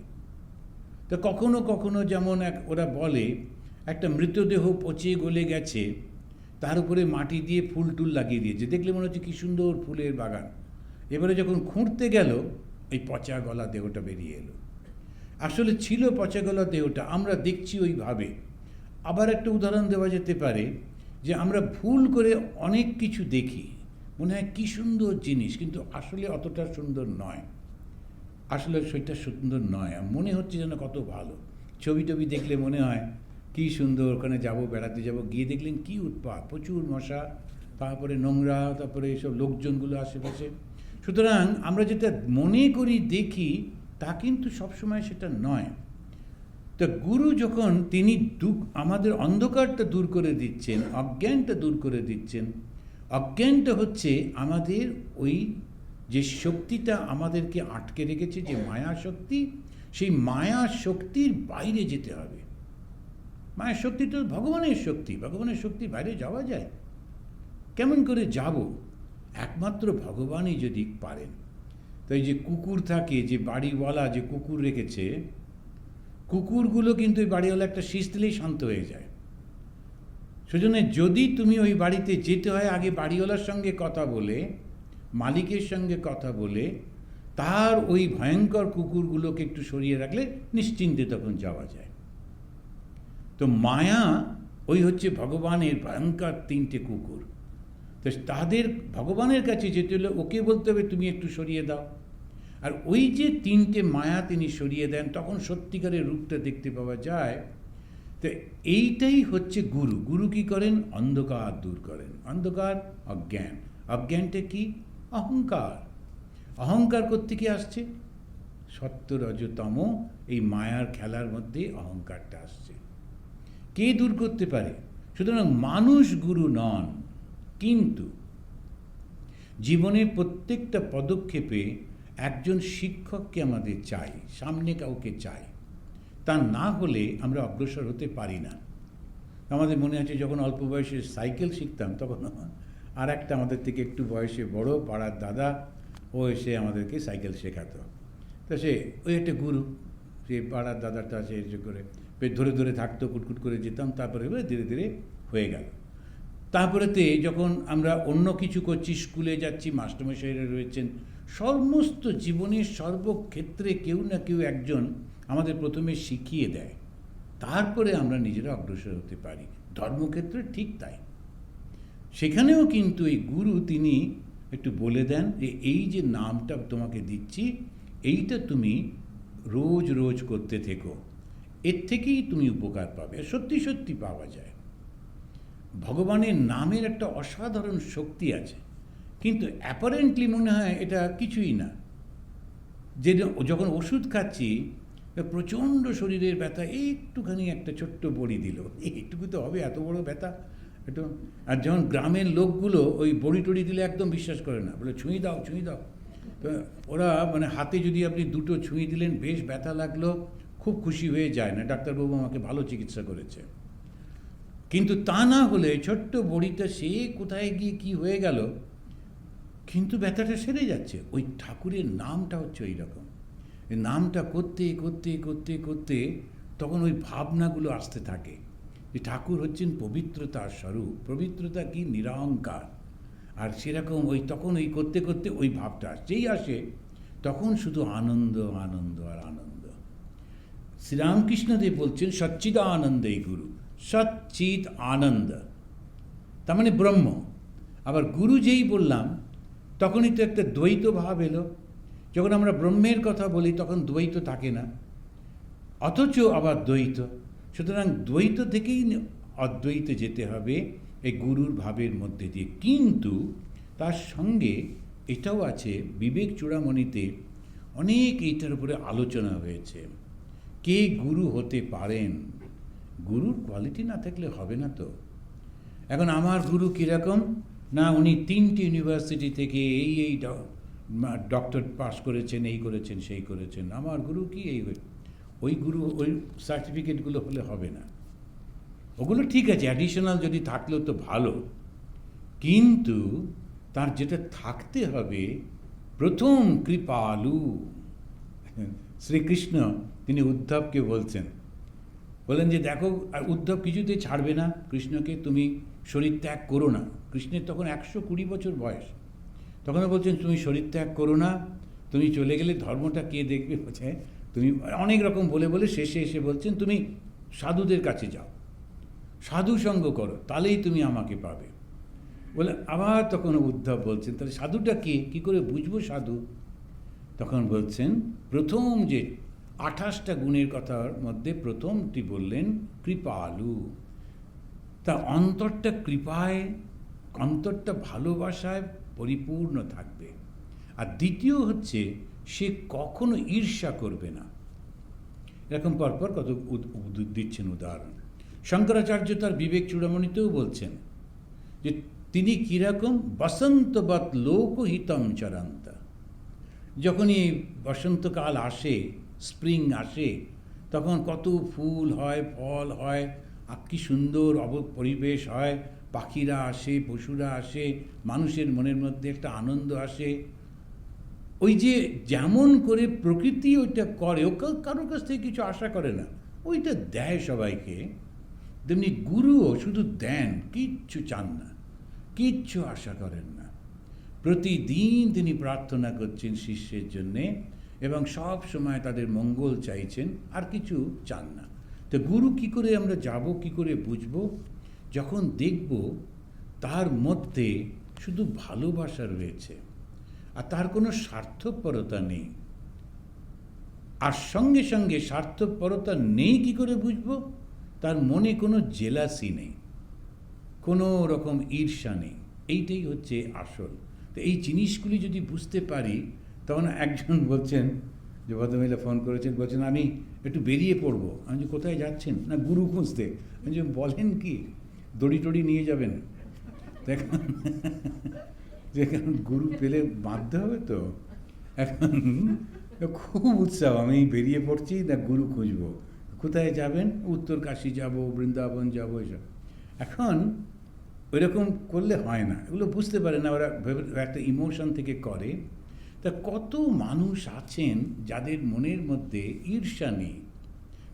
তো কখনো কখনো যেমন ওরা বলে একটা মৃতদেহ পচে গলে গেছে, তার উপরে মাটি দিয়ে ফুল টুল লাগিয়ে দিয়েছে, দেখলে মনে হচ্ছে কী সুন্দর ফুলের বাগান। এবারে যখন খুঁড়তে গেল এই পচা গলা দেহটা বেরিয়ে এলো। আসলে ছিল পচা গলা দেহটা, আমরা দেখছি ওইভাবে। আবার একটা উদাহরণ দেওয়া যেতে পারে যে আমরা ভুল করে অনেক কিছু দেখি, মনে হয় কী সুন্দর জিনিস, কিন্তু আসলে অতটা সুন্দর নয়। আসলে সেটা সুন্দর নয়, মনে হচ্ছে যেন কত ভালো। ছবি টবি দেখলে মনে হয় কী সুন্দর, ওখানে যাব, বেড়াতে যাব, গিয়ে দেখলেন কী উৎপাত, প্রচুর মশা, তারপরে নোংরা, তারপরে এইসব লোকজনগুলো আশেপাশে। সুতরাং আমরা যেটা মনে করি দেখি তা কিন্তু সবসময় সেটা নয়। তো গুরু যখন তিনি আমাদের অন্ধকারটা দূর করে দিচ্ছেন, অজ্ঞানটা দূর করে দিচ্ছেন। অজ্ঞানটা হচ্ছে আমাদের ওই যে শক্তিটা আমাদেরকে আটকে রেখেছে, যে মায়া শক্তি, সেই মায়া শক্তির বাইরে যেতে হবে। মায়া শক্তি তো ভগবানের শক্তি, ভগবানের শক্তির বাইরে যাওয়া যায়? কেমন করে যাব? একমাত্র ভগবানই যদি পারেন। তো এই যে কুকুর থাকে, যে বাড়িওয়ালা যে কুকুর রেখেছে, কুকুরগুলো কিন্তু ওই বাড়িওয়ালা একটা শীষ দিলেই শান্ত হয়ে যায়। সেজন্য যদি তুমি ওই বাড়িতে যেতে হয়, আগে বাড়িওয়ালার সঙ্গে কথা বলে, মালিকের সঙ্গে কথা বলে, তার ওই ভয়ঙ্কর কুকুরগুলোকে একটু সরিয়ে রাখলে নিশ্চিন্তে তখন যাওয়া যায়। তো মায়া ওই হচ্ছে ভগবানের ভয়ঙ্কর তিনটে কুকুর। তো তাদের ভগবানের কাছে যেতে হলে ওকে বলতে হবে তুমি একটু সরিয়ে দাও। আর ওই যে তিনটে মায়া তিনি সরিয়ে দেন, তখন সত্যিকারের রূপটা দেখতে পাওয়া যায়। তো এইটাই হচ্ছে গুরু। গুরু কি করেন? অন্ধকার দূর করেন। অন্ধকার অজ্ঞান। অজ্ঞানটা কি? অহংকার। অহংকার কোত্থেকে আসছে? সত্য রজতম এই মায়ার খেলার মধ্যে অহংকারটা আসছে। কে দূর করতে পারে? সুতরাং মানুষ গুরু নন, কিন্তু জীবনের প্রত্যেকটা পদক্ষেপে একজন শিক্ষককে আমাদের চাই, সামনে কাউকে চাই। তা না হলে আমরা অগ্রসর হতে পারি না। আমাদের মনে আছে যখন অল্প বয়সে সাইকেল শিখতাম, তখন আর একটা আমাদের থেকে একটু বয়সে বড় পাড়ার দাদা, ও এসে আমাদেরকে সাইকেল শেখাতো। তা সে ওই একটা গুরু, সে পাড়ার দাদাটা সে করে ধরে ধরে থাকতো, কুটকুট করে যেতাম, তারপরে ধীরে ধীরে হয়ে গেল। তারপরেতে যখন আমরা অন্য কিছু করছি, স্কুলে যাচ্ছি, মাস্টারমশাইরা রয়েছেন, সমস্ত জীবনের সর্বক্ষেত্রে কেউ না কেউ একজন আমাদের প্রথমে শিখিয়ে দেয়, তারপরে আমরা নিজেরা অগ্রসর হতে পারি। ধর্মক্ষেত্রে ঠিক তাই। সেখানেও কিন্তু এই গুরু তিনি একটু বলে দেন যে এই যে নামটা তোমাকে দিচ্ছি, এইটা তুমি রোজ রোজ করতে থেকো, এর থেকেই তুমি উপকার পাবে। সত্যি সত্যি পাওয়া যায়। ভগবানের নামের একটা অসাধারণ শক্তি আছে, কিন্তু অ্যাপারেন্টলি মনে হয় এটা কিছুই না। যে যখন ওষুধ খাচ্ছি, প্রচণ্ড শরীরের ব্যথা, একটুখানি একটা ছোট্ট বড়ি দিল, এইটুকু তো হবে, এত বড় ব্যথা একটু। আর যখন গ্রামের লোকগুলো ওই বড়ি টড়ি দিলে একদম বিশ্বাস করে না, বলে ছুঁই দাও ছুঁই দাও। তো ওরা মানে হাতে যদি আপনি দুটো ছুঁই দিলেন, বেশ ব্যথা লাগলো, খুব খুশি হয়ে যায় না, ডাক্তারবাবু আমাকে ভালো চিকিৎসা করেছে। কিন্তু তা না হলে ছোট্ট বড়িটা সে কোথায় গিয়ে কি হয়ে গেল, কিন্তু ব্যথাটা সেরে যাচ্ছে। ওই ঠাকুরের নামটা হচ্ছে ওই রকম। নামটা করতে করতে করতে করতে তখন ওই ভাবনাগুলো আসতে থাকে যে ঠাকুর হচ্ছেন পবিত্রতার স্বরূপ। পবিত্রতা কি? নিরহংকার। আর সেরকম ওই তখন ওই করতে করতে ওই ভাবটা যেই আসে, তখন শুধু আনন্দ আনন্দ আর আনন্দ। শ্রীরামকৃষ্ণদেব বলছেন সচ্চিদানন্দেই গুরু, সচ্চিদ আনন্দ, তার মানে ব্রহ্ম। আবার গুরু যেই বললাম, তখনই তো একটা দ্বৈত ভাব এলো। যখন আমরা ব্রহ্মের কথা বলি তখন দ্বৈত থাকে না, অথচ আবার দ্বৈত। সুতরাং দ্বৈত থেকেই অদ্বৈতে যেতে হবে এই গুরুর ভাবের মধ্যে দিয়ে। কিন্তু তার সঙ্গে এটাও আছে, বিবেক চূড়ামণিতে অনেক এইটার উপরে আলোচনা হয়েছে। কে গুরু হতে পারেন? গুরুর কোয়ালিটি না থাকলে হবে না তো। এখন আমার গুরু কীরকম না, উনি 3টে ইউনিভার্সিটি থেকে এই ডক্টর পাস করেছেন, এই করেছেন সেই করেছেন। আমার গুরু কি? ওই গুরু ওই সার্টিফিকেটগুলো হলে হবে না। ওগুলো ঠিক আছে, অ্যাডিশনাল যদি থাকলেও তো ভালো, কিন্তু তার যেটা থাকতে হবে প্রথম কৃপালু। শ্রীকৃষ্ণ তিনি উদ্ধবকে বলেন যে দেখো, আর উদ্ধব কিছুতে ছাড়বে না কৃষ্ণকে, তুমি শরীর ত্যাগ করো না। কৃষ্ণের তখন 120 বছর বয়স, তখন বলছেন তুমি শরীর ত্যাগ করো না, তুমি চলে গেলে ধর্মটা কে দেখবে, বলছে তুমি অনেক রকম বলে শেষে এসে বলছেন তুমি সাধুদের কাছে যাও, সাধু সঙ্গ করো, তাহলেই তুমি আমাকে পাবে। বলে আবার তখন উদ্ধব বলছেন তাহলে সাধুটা কে, কী করে বুঝবো সাধু? তখন বলছেন প্রথম যে 28টা গুণের কথার মধ্যে প্রথমটি বললেন কৃপালু। তা অন্তরটা কৃপায়, অন্তরটা ভালোবাসায় পরিপূর্ণ থাকবে। আর দ্বিতীয় হচ্ছে সে কখনো ঈর্ষা করবে না। এরকম পরপর কত দিচ্ছেন উদাহরণ। শঙ্করাচার্য তার বিবেক চূড়ামণিতেও বলছেন যে তিনি কীরকম বসন্তবৎ লোকহিতম চরন্তা। যখনই বসন্তকাল আসে, স্প্রিং আসে, তখন কত ফুল হয়, ফল হয়, আর কি সুন্দর পরিবেশ হয়, পাখিরা আসে, পশুরা আসে, মানুষের মনের মধ্যে একটা আনন্দ আসে। ওই যে যেমন করে প্রকৃতি ওইটা করে, ও কারোর কাছ থেকে কিছু আশা করে না, ওইটা দেয় সবাইকে, তেমনি গুরুও শুধু দেন, কিচ্ছু চান না, কিচ্ছু আশা করেন না। প্রতিদিন তিনি প্রার্থনা করছেন শিষ্যের জন্যে এবং সব সময় তাদের মঙ্গল চাইছেন, আর কিছু চান না। তো গুরু কি করে আমরা যাব, কি করে বুঝব? যখন দেখব তার মধ্যে শুধু ভালোবাসা রয়েছে আর তার কোনো স্বার্থপরতা নেই। আর সঙ্গে সঙ্গে স্বার্থপরতা নেই কি করে বুঝব? তার মনে কোনো জেলাসি নেই, কোনো রকম ঈর্ষা নেই। এইটাই হচ্ছে আসল। তো এই জিনিসগুলি যদি বুঝতে পারি, তখন একজন বলছেন, যে ভদ্রমহিলা ফোন করেছেন, বলছেন আমি একটু বেরিয়ে পড়বো। আমি যে কোথায় যাচ্ছেন? না গুরু খুঁজতে। আমি যে বলেন কি, দড়ি টড়ি নিয়ে যাবেন? দেখুন, যে কারণ গুরু পেলে বাঁধতে হবে তো। এখন খুব উৎসাহ, আমি বেরিয়ে পড়ছি, না গুরু খুঁজবো। কোথায় যাবেন? উত্তর কাশী যাব, বৃন্দাবন যাব, এসব। এখন ওইরকম করলে হয় না, এগুলো বুঝতে পারে না ওরা, একটা ইমোশন থেকে করে। তা কত মানুষ আছেন যাদের মনের মধ্যে ঈর্ষা নেই,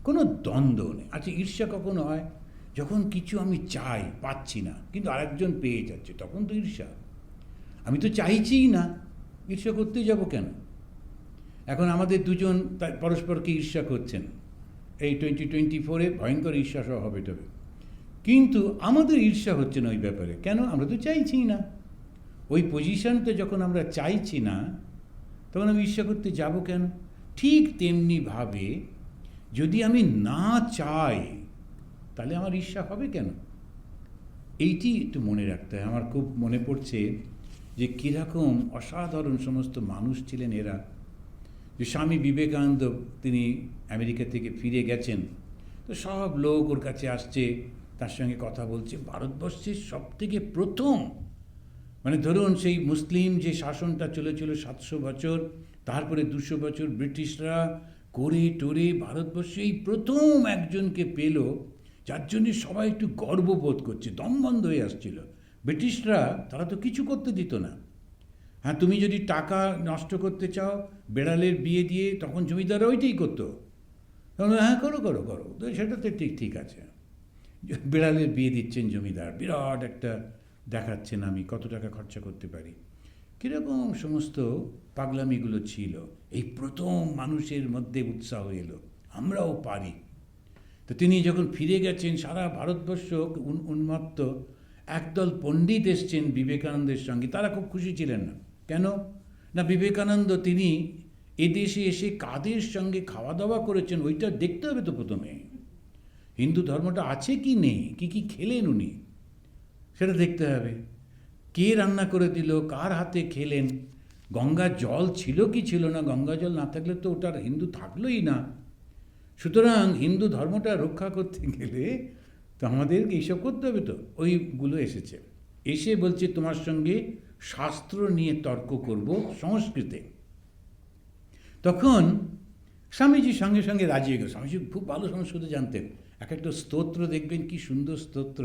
কোনো দ্বন্দ্ব নেই। আচ্ছা, ঈর্ষা কখন হয়? যখন কিছু আমি চাই, পাচ্ছি না, কিন্তু আরেকজন পেয়ে যাচ্ছে, তখন তো ঈর্ষা। আমি তো চাইছিই না, ঈর্ষা করতে যাব কেন? এখন আমাদের দুজন পরস্পরকে ঈর্ষা করছেন, এই 2024-এ ভয়ঙ্কর ঈর্ষা সহ হবে তবে, কিন্তু আমাদের ঈর্ষা হচ্ছে না ওই ব্যাপারে। কেন? আমরা তো চাইছি না। ওই পজিশনটা যখন আমরা চাইছি না, তখন আমি ঈর্ষা করতে যাব কেন? ঠিক তেমনিভাবে যদি আমি না চাই, তাহলে আমার ঈর্ষা হবে কেন? এইটি একটু মনে রাখতে হয়। আমার খুব মনে পড়ছে যে কীরকম অসাধারণ সমস্ত মানুষ ছিলেন এরা। যে স্বামী বিবেকানন্দ, তিনি আমেরিকা থেকে ফিরে গেছেন, তো সব লোক ওর কাছে আসছে, তার সঙ্গে কথা বলছে। ভারতবর্ষের সবথেকে প্রথম, মানে ধরুন সেই মুসলিম যে শাসনটা চলেছিল 700 বছর, তারপরে 200 বছর ব্রিটিশরা করে টোরে ভারতবর্ষে এই প্রথম একজনকে পেল, যার জন্যে সবাই একটু গর্ববোধ করছে, দম বন্ধ হয়ে আসছিল। ব্রিটিশরা, তারা তো কিছু করতে দিত না। হ্যাঁ, তুমি যদি টাকা নষ্ট করতে চাও, বেড়ালের বিয়ে দিয়ে, তখন জমিদাররা ওইটাই করতো। তখন হ্যাঁ, করো করো করো, তো সেটা তো ঠিক আছে। বেড়ালের বিয়ে দিচ্ছেন জমিদার, বিরাট একটা দেখাচ্ছেন আমি কত টাকা খরচা করতে পারি। কীরকম সমস্ত পাগলামিগুলো ছিল। এই প্রথম মানুষের মধ্যে উৎসাহ এলো, আমরাও পারি। তো তিনি যখন ফিরে গেছেন, সারা ভারতবর্ষ উন্মত্ত। একদল পণ্ডিত এসছেন বিবেকানন্দের সঙ্গে, তারা খুব খুশি ছিলেন না। কেন না, বিবেকানন্দ তিনি এদেশে এসে কাদের সঙ্গে খাওয়া দাওয়া করেছেন, ওইটা দেখতে হবে তো প্রথমে। হিন্দু ধর্মটা আছে কি নেই, কি কি খেলেন উনি, সেটা দেখতে হবে। কে রান্না করে দিল, কার হাতে খেলেন, গঙ্গার জল ছিল কি ছিল না, গঙ্গা জল না থাকলে তো ওটার হিন্দু থাকলোই না। সুতরাং হিন্দু ধর্মটা রক্ষা করতে গেলে তো আমাদেরকে এইসব করতে হবে। তো ওইগুলো এসেছে, এসে বলছে তোমার সঙ্গে শাস্ত্র নিয়ে তর্ক করব সংস্কৃতে। তখন স্বামীজি সঙ্গে সঙ্গে রাজি হয়ে গেল। স্বামীজি খুব ভালো সংস্কৃত জানতেন, এক একটা স্তোত্র দেখবেন কি সুন্দর স্তোত্র।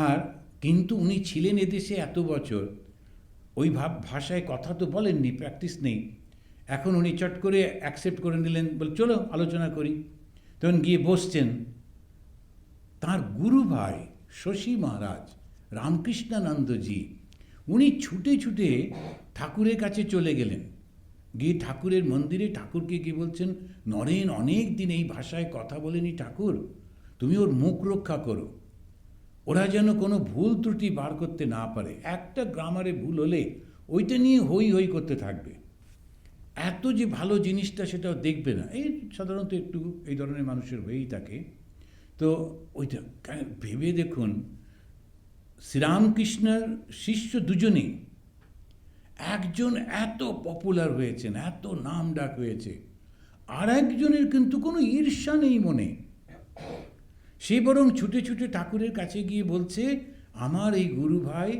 আর কিন্তু উনি ছিলেন এদেশে এত বছর, ওই ভাষায় কথা তো বলেননি, প্র্যাকটিস নেই। এখন উনি চট করে অ্যাকসেপ্ট করে নিলেন, বলে চলো আলোচনা করি। তখন গিয়ে বসছেন, তাঁর গুরু ভাই শশী মহারাজ রামকৃষ্ণানন্দজি, উনি ছুটে ছুটে ঠাকুরের কাছে চলে গেলেন। গিয়ে ঠাকুরের মন্দিরে ঠাকুরকে গিয়ে বলছেন, নরেন অনেক দিন এই ভাষায় কথা বলেনি ঠাকুর, তুমি ওর মুখ রক্ষা করো, ওরা যেন কোনো ভুল ত্রুটি বার করতে না পারে, একটা গ্রামারে ভুল হলে ওইটা নিয়ে হই হই করতে থাকবে, এত যে ভালো জিনিসটা সেটাও দেখবে না। এই সাধারণত একটু এই ধরনের মানুষের হয়েই থাকে। তো ওইটা ভেবে দেখুন, শ্রীরামকৃষ্ণের শিষ্য দুজনেই, একজন এত পপুলার হয়েছেন, এত নাম ডাক হয়েছে, আর একজনের কিন্তু কোনো ঈর্ষা নেই মনে। সে বরং ছুটে ছুটে ঠাকুরের কাছে গিয়ে বলছে, আমার এই গুরু ভাই,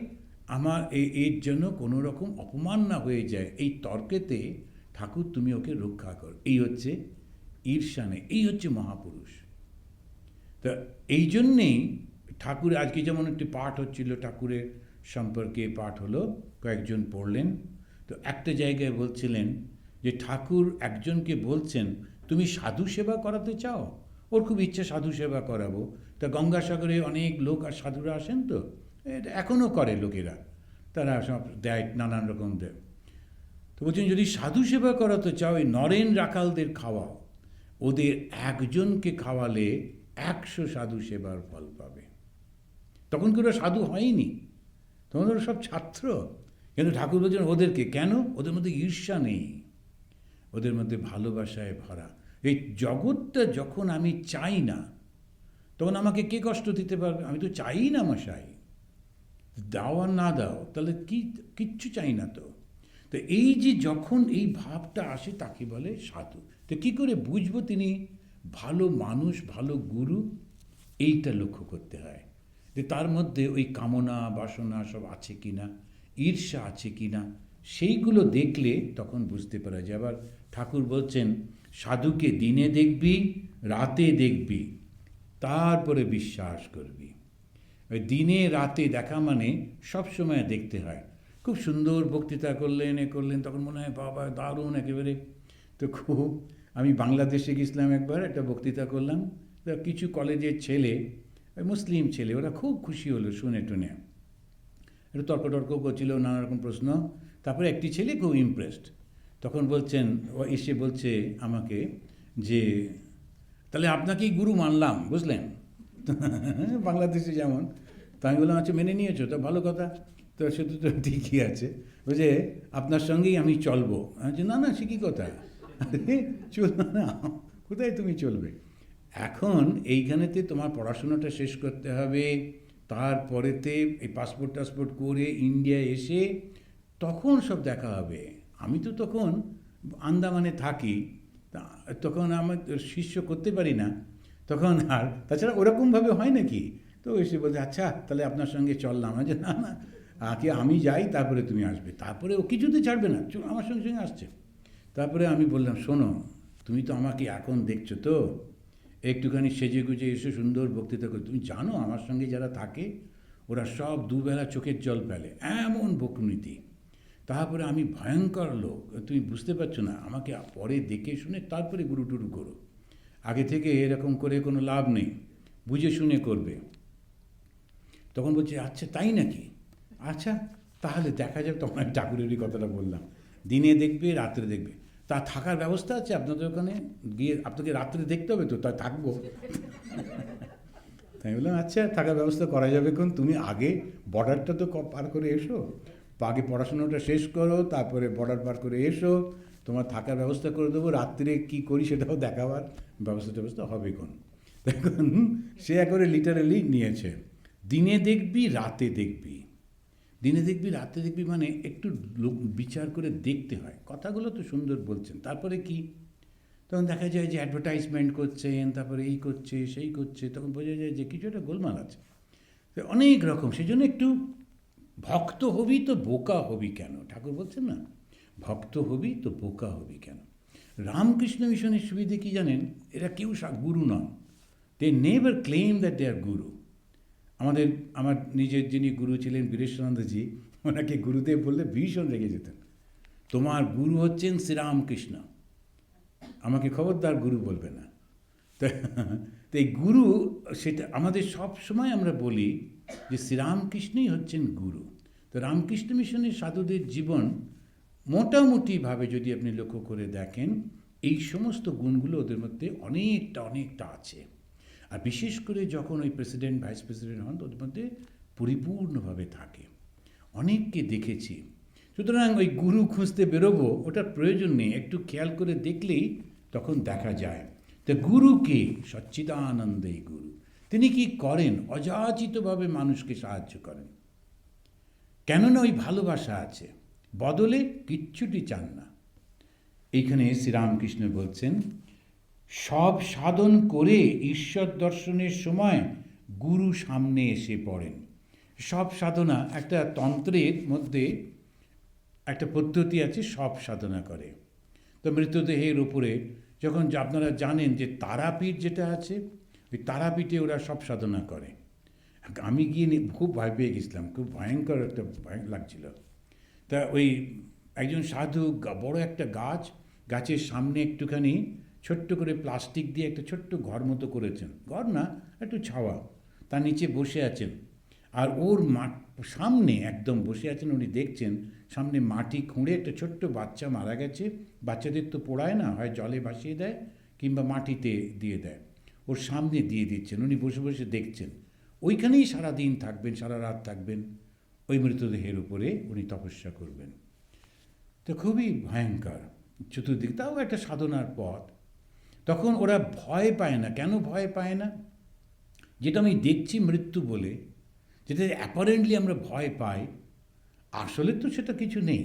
আমার এর জন্য কোনো রকম অপমান না হয়ে যায়, এই তর্কেতে ঠাকুর তুমি ওকে রক্ষা কর। এই হচ্ছে ঈর্ষা নেই, এই হচ্ছে মহাপুরুষ। তা এই জন্যেই ঠাকুর আজকে যেমন একটি পাঠ হচ্ছিল, ঠাকুরের সম্পর্কে পাঠ হলো, কয়েকজন পড়লেন। তো একটা জায়গায় বলছিলেন যে ঠাকুর একজনকে বলছেন, তুমি সাধু সেবা করাতে চাও? ওর খুব ইচ্ছে সাধু সেবা করাবো। তা গঙ্গাসাগরে অনেক লোক আর সাধুরা আসেন, তো এটা এখনও করে লোকেরা, তারা সব দেয়, নানান রকম দেয়। তো বলছেন, যদি সাধু সেবা করাতে চাও, এই নরেন রাখালদের খাওয়াও, ওদের একজনকে খাওয়ালে 100 সাধু সেবার ফল পাবে। তখন কি ওরা সাধু হয়নি? তখন ওরা সব ছাত্র। কিন্তু ঠাকুর বলছেন ওদেরকে কেন? ওদের মধ্যে ঈর্ষা নেই, ওদের মধ্যে ভালোবাসায় ভরা। এই জগৎটা যখন আমি চাই না, তখন আমাকে কে কষ্ট দিতে পারবে? আমি তো চাই না মশাই, দাও আর না দাও, তাহলে কিচ্ছু চাই না তো। তো এই যে যখন এই ভাবটা আসে, তাকে বলে সাধু। তো কী করে বুঝবো তিনি ভালো মানুষ, ভালো গুরু? এইটা লক্ষ্য করতে হয় যে তার মধ্যে ওই কামনা বাসনা সব আছে কি না, ঈর্ষা আছে কি না, সেইগুলো দেখলে তখন বুঝতে পারা যায়। আবার ঠাকুর বলছেন, সাধুকে দিনে দেখবি, রাতে দেখবি, তারপরে বিশ্বাস করবি। ওই দিনে রাতে দেখা মানে সবসময় দেখতে হয়। খুব সুন্দর বক্তৃতা করলেন, করলেন, তখন মনে হয় বাবা দারুণ একেবারে। তো খুব, আমি বাংলাদেশে গেছিলাম একবার, একটা বক্তৃতা করলাম, কিছু কলেজের ছেলে, মুসলিম ছেলে, ওরা খুব খুশি হলো শুনে টুনে, একটু তর্ক টর্ক করছিল, নানা রকম প্রশ্ন। তারপরে একটি ছেলে খুব ইমপ্রেসড, তখন বলছেন, ও এসে বলছে আমাকে যে, তাহলে আপনাকেই গুরু মানলাম, বুঝলেন? বাংলাদেশে যেমন। তো আমি বললাম, আচ্ছা মেনে নিয়েছো তো ভালো কথা, তো সেটা তো ঠিকই আছে, বুঝে আপনার সঙ্গেই আমি চলবো। আচ্ছা না না, সে কী কথা, চলবে না, কোথায় তুমি চলবে? এখন এইখানেতে তোমার পড়াশোনাটা শেষ করতে হবে, তারপরেতে এই পাসপোর্ট টাসপোর্ট করে ইন্ডিয়ায় এসে তখন সব দেখা হবে। আমি তো তখন আন্দামানে থাকি, তখন আমার শিষ্য করতে পারি না তখন। আর তাছাড়া ওরকমভাবে হয় নাকি? তো এসে বলছে, আচ্ছা তাহলে আপনার সঙ্গে চললাম। যে না না, আগে আমি যাই, তারপরে তুমি আসবে। তারপরে ও কিছুতে ছাড়বে না, আমার সঙ্গে সঙ্গে আসছে। তারপরে আমি বললাম, শোনো, তুমি তো আমাকে এখন দেখছো, তো একটুখানি সেজে গুজে এসে সুন্দর বক্তৃতা করে, তুমি জানো আমার সঙ্গে যারা থাকে ওরা সব দুবেলা চোখের জল ফেলে, এমন বকনীতি। তারপরে আমি ভয়ঙ্কর লোক, তুমি বুঝতে পারছো না, আমাকে পরে দেখে শুনে তারপরে গুরু টুরু করো, আগে থেকে এরকম করে কোনো লাভ নেই, বুঝে শুনে করবে। তখন বলছে, আচ্ছা তাই নাকি, আচ্ছা তাহলে দেখা যাবে। তখন আমি ঠাকুরেরই কথাটা বললাম, দিনে দেখবে রাত্রে দেখবে, তা থাকার ব্যবস্থা আছে আপনাদের ওখানে? গিয়ে আপনাকে রাত্রে দেখতে হবে তো, তা থাকবো। তাই বললাম, আচ্ছা থাকার ব্যবস্থা করা যাবে, কোন তুমি আগে বর্ডারটা তো পার করে এসো, আগে পড়াশোনাটা শেষ করো, তারপরে বর্ডার পার করে এসো, তোমার থাকার ব্যবস্থা করে দেবো, রাত্রে কী করি সেটাও দেখাবার ব্যবস্থা হবে কোন। দেখুন সে একবারে লিটারালি নিয়েছে, দিনে দেখবি রাতে দেখবি। দিনে দেখবি রাতে দেখবি মানে একটু বিচার করে দেখতে হয়। কথাগুলো তো সুন্দর বলছেন, তারপরে কি, তখন দেখা যায় যে অ্যাডভার্টাইজমেন্ট করছেন, তারপরে এই করছে সেই করছে, তখন বোঝা যায় যে কিছু একটা গোলমাল আছে। অনেক রকম, সেই জন্য একটু ভক্ত হবি তো বোকা হবি কেন, ঠাকুর বলছেন না, ভক্ত হবি তো বোকা হবি কেন। রামকৃষ্ণ মিশনের সুবিধে কি জানেন, এরা কেউ গুরু নন, they never claim that they are guru. আমার নিজের যিনি গুরু ছিলেন বীরেশানন্দজি, ওনাকে গুরুদেব বললে ভীষণ রেগে যেতেন। তোমার গুরু হচ্ছেন শ্রীরামকৃষ্ণ, আমাকে খবরদার গুরু বলবে না। তো এই গুরু, সেটা আমাদের সব সময় আমরা বলি যে শ্রীরামকৃষ্ণই হচ্ছেন গুরু। তো রামকৃষ্ণ মিশনের সাধুদের জীবন মোটামুটিভাবে যদি আপনি লক্ষ্য করে দেখেন, এই সমস্ত গুণগুলো ওদের মধ্যে অনেকটা আছে। আর বিশেষ করে যখন ওই প্রেসিডেন্ট ভাইস প্রেসিডেন্ট হন, ওদের মধ্যে পরিপূর্ণভাবে থাকে। অনেককে দেখেছি। সুতরাং ওই গুরু খুঁজতে বেরোবো, ওটার প্রয়োজন নেই, একটু খেয়াল করে দেখলেই তখন দেখা যায়। তো গুরু কে? সচ্চিদানন্দই গুরু। তিনি কি করেন? অযাচিতভাবে মানুষকে সাহায্য করেন। কেননা ওই ভালোবাসা আছে, বদলে কিচ্ছুটি চান না। এইখানে শ্রীরামকৃষ্ণ বলছেন, সব সাধন করে ঈশ্বর দর্শনের সময় গুরু সামনে এসে পড়েন। সব সাধনা, একটা তন্ত্রের মধ্যে একটা পদ্ধতি আছে, সব সাধনা করে। তো মৃতদেহের উপরে যখন আপনারা জানেন যে তারাপীঠ যেটা আছে, ওই তারাপীঠে ওরা সব সাধনা করে। আমি গিয়ে খুব ভয় পেয়ে গেছিলাম, খুব ভয়ঙ্কর একটা ভয় লাগছিল। তা ওই একজন সাধু বড় একটা গাছের সামনে একটুখানি ছোট্ট করে প্লাস্টিক দিয়ে একটা ছোট্ট ঘর মতো করেছেন, ঘর না, একটু ছাওয়া, তার নিচে বসে আছেন। আর ওর সামনে একদম বসে আছেন, উনি দেখছেন সামনে মাটি খুঁড়ে একটা ছোট্ট বাচ্চা মারা গেছে। বাচ্চাদের তো পোড়ায় না, হয় জলে ভাসিয়ে দেয় কিংবা মাটিতে দিয়ে দেয়, ওর সামনে দিয়ে দিচ্ছেন। উনি বসে বসে দেখছেন, ওইখানেই সারাদিন থাকবেন, সারা রাত থাকবেন, ওই মৃতদেহের উপরে উনি তপস্যা করবেন। তো খুবই ভয়ঙ্কর চতুর্দিকে, তাও একটা সাধনার পথ। তখন ওরা ভয় পায় না। কেন ভয় পায় না? যেটা আমি দেখছি মৃত্যু বলে, যেটা অ্যাপারেন্টলি আমরা ভয় পাই, আসলে তো সেটা কিছু নেই।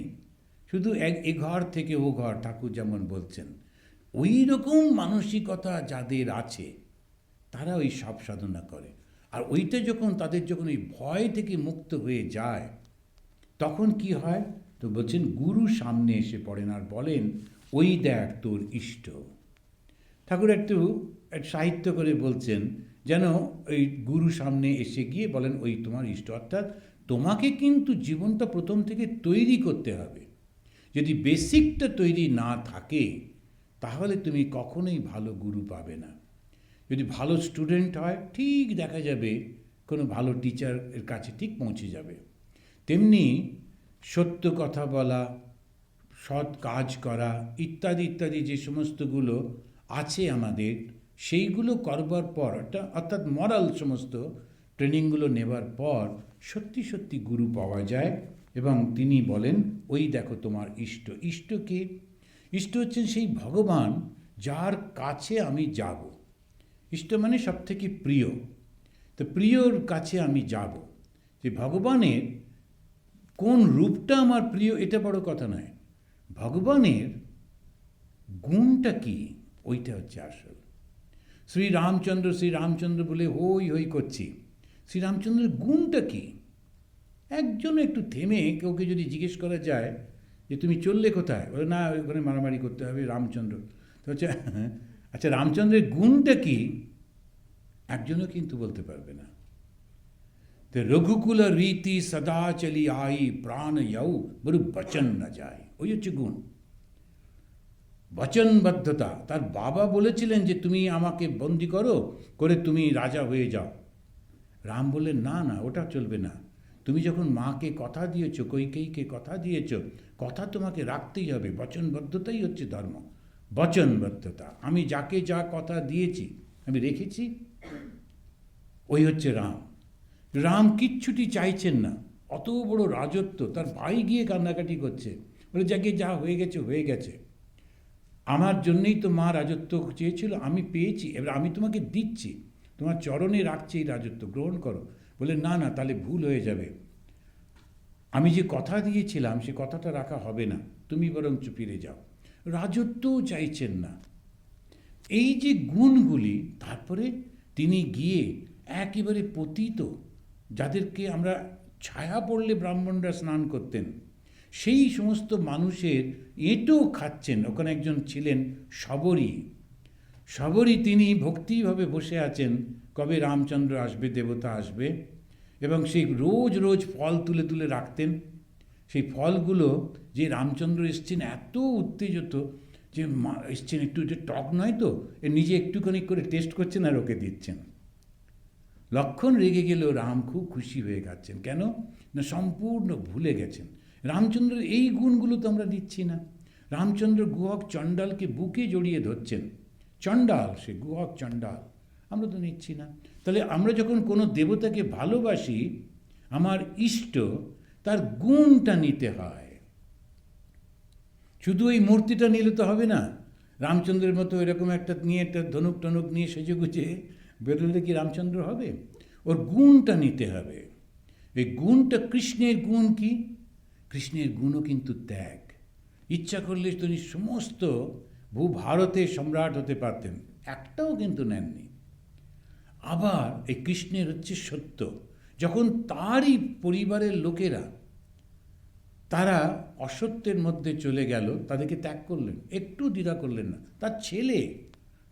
শুধু এ ঘর থেকে ও ঘর, ঠাকুর যেমন বলছেন, ওই রকম মানসিকতা যাদের আছে তারা ওই সব সাধনা করে। আর ওইটা যখন তাদের যখন ওই ভয় থেকে মুক্ত হয়ে যায়, তখন কি হয়? তো বলছেন গুরু সামনে এসে পড়েন আর বলেন, ওই দেখ তোর ইষ্ট। ঠাকুর একটু সাহিত্য করে বলছেন, যেন ওই গুরু সামনে এসে গিয়ে বলেন, ওই তোমার ইষ্ট। অর্থাৎ তোমাকে কিন্তু জীবনটা প্রথম থেকে তৈরি করতে হবে। যদি বেসিকটা তৈরি না থাকে, তাহলে তুমি কখনোই ভালো গুরু পাবে না। যদি ভালো স্টুডেন্ট হয়, ঠিক দেখা যাবে কোনো ভালো টিচারের কাছে ঠিক পৌঁছে যাবে। তেমনি সত্য কথা বলা, সৎ কাজ করা, ইত্যাদি ইত্যাদি যে সমস্তগুলো আছে আমাদের, সেইগুলো করবার পর, অর্থাৎ মরাল সমস্ত ট্রেনিংগুলো নেবার পর সত্যি সত্যি গুরু পাওয়া যায়। এবং তিনি বলেন, ওই দেখো তোমার ইষ্ট। ইষ্ট কে? ইষ্ট হচ্ছেন সেই ভগবান যার কাছে আমি যাব। ইষ্ট মানে সব থেকে প্রিয়। তো প্রিয়র কাছে আমি যাব। যে ভগবানের কোন রূপটা আমার প্রিয়, এটা বড় কথা নয়, ভগবানের গুণটা কি, ওইটা হচ্ছে আসল। শ্রীরামচন্দ্র বলে হই হই করছি, শ্রীরামচন্দ্রের গুণটা কি? একজন একটু থেমে কেউকে যদি জিজ্ঞেস করা যায় যে তুমি চললে কোথায়, বলে না ওখানে মারামারি করতে হবে, রামচন্দ্র। তো হচ্ছে আচ্ছা, রামচন্দ্রের গুণটা কি? একজনও কিন্তু বলতে পারবে না। তো রঘুকুল রীতি সদা চলি আই, প্রাণ ইউ বরু বচন না যায়, ওই হচ্ছে গুণ। বচনবদ্ধতা। তার বাবা বলেছিলেন যে তুমি আমাকে বন্দি করে তুমি রাজা হয়ে যাও। রাম বললেন, না না, ওটা চলবে না। তুমি যখন মাকে কথা দিয়েছ, কৈকেয়ীকে কথা দিয়েছ, কথা তোমাকে রাখতেই হবে। বচনবদ্ধতাই হচ্ছে ধর্ম। বচনবদ্ধতা, আমি যাকে যা কথা দিয়েছি আমি রেখেছি, ওই হচ্ছে রাম। রাম কিচ্ছুটি চাইছেন না, অত বড় রাজত্ব, তার ভাই গিয়ে কান্নাকাটি করছে, বলে যাকে যা হয়ে গেছে হয়ে গেছে, আমার জন্যই তো মা রাজত্ব চেয়েছিল, আমি পেয়েছি, এবার আমি তোমাকে দিচ্ছি, তোমার চরণে রাখছি এই রাজত্ব, গ্রহণ করো। বলে না না, তাহলে ভুল হয়ে যাবে, আমি যে কথা দিয়েছিলাম সে কথাটা রাখা হবে না, তুমি বরঞ্চ ফিরে যাও। রাজত্বও চাইছেন না। এই যে গুণগুলি, তারপরে তিনি গিয়ে একেবারে পতিত, যাদেরকে আমরা ছায়া পড়লে ব্রাহ্মণরা স্নান করতেন, সেই সমস্ত মানুষের এঁটো খাচ্ছেন। ওখানে একজন ছিলেন শবরী। সবরই তিনি ভক্তিভাবে বসে আছেন কবে রামচন্দ্র আসবে, দেবতা আসবে, এবং সেই রোজ রোজ ফল তুলে তুলে রাখতেন। সেই ফলগুলো যে রামচন্দ্র এসছেন এত উত্তেজিত যে এসছেন, একটু যে টক নয় তো, নিজে একটুখানি করে টেস্ট করছেন আর ওকে দিচ্ছেন। লক্ষণ রেগে গেলেও রাম খুব খুশি হয়ে যাচ্ছেন। কেন না, সম্পূর্ণ ভুলে গেছেন রামচন্দ্রের এই গুণগুলো তো আমরা দিচ্ছি না। রামচন্দ্র গুহক চণ্ডালকে বুকে জড়িয়ে ধরছেন, চণ্ডাল সে গুহক চণ্ডাল, আমরা তো নিচ্ছি না। তাহলে আমরা যখন কোনো দেবতাকে ভালোবাসি, আমার ইষ্ট, তার গুণটা নিতে হয়। শুধু এই মূর্তিটা নিলে তো হবে না। রামচন্দ্রের মতো এরকম একটা নিয়ে, একটা ধনুক টনুক নিয়ে সেজে গুজে বেরোলে কি রামচন্দ্র হবে? ওর গুণটা নিতে হবে। এই গুণটা, কৃষ্ণের গুণ কি? কৃষ্ণের গুণও কিন্তু ত্যাগ। ইচ্ছা করলে তিনি সমস্ত ভূভারতের সম্রাট হতে পারতেন, একটাও কিন্তু নেননি। আবার এই কৃষ্ণের হচ্ছে সত্য। যখন তারই পরিবারের লোকেরা তারা অসত্যের মধ্যে চলে গেল, তাদেরকে ত্যাগ করলেন, একটু দ্বিধা করলেন না। তার ছেলে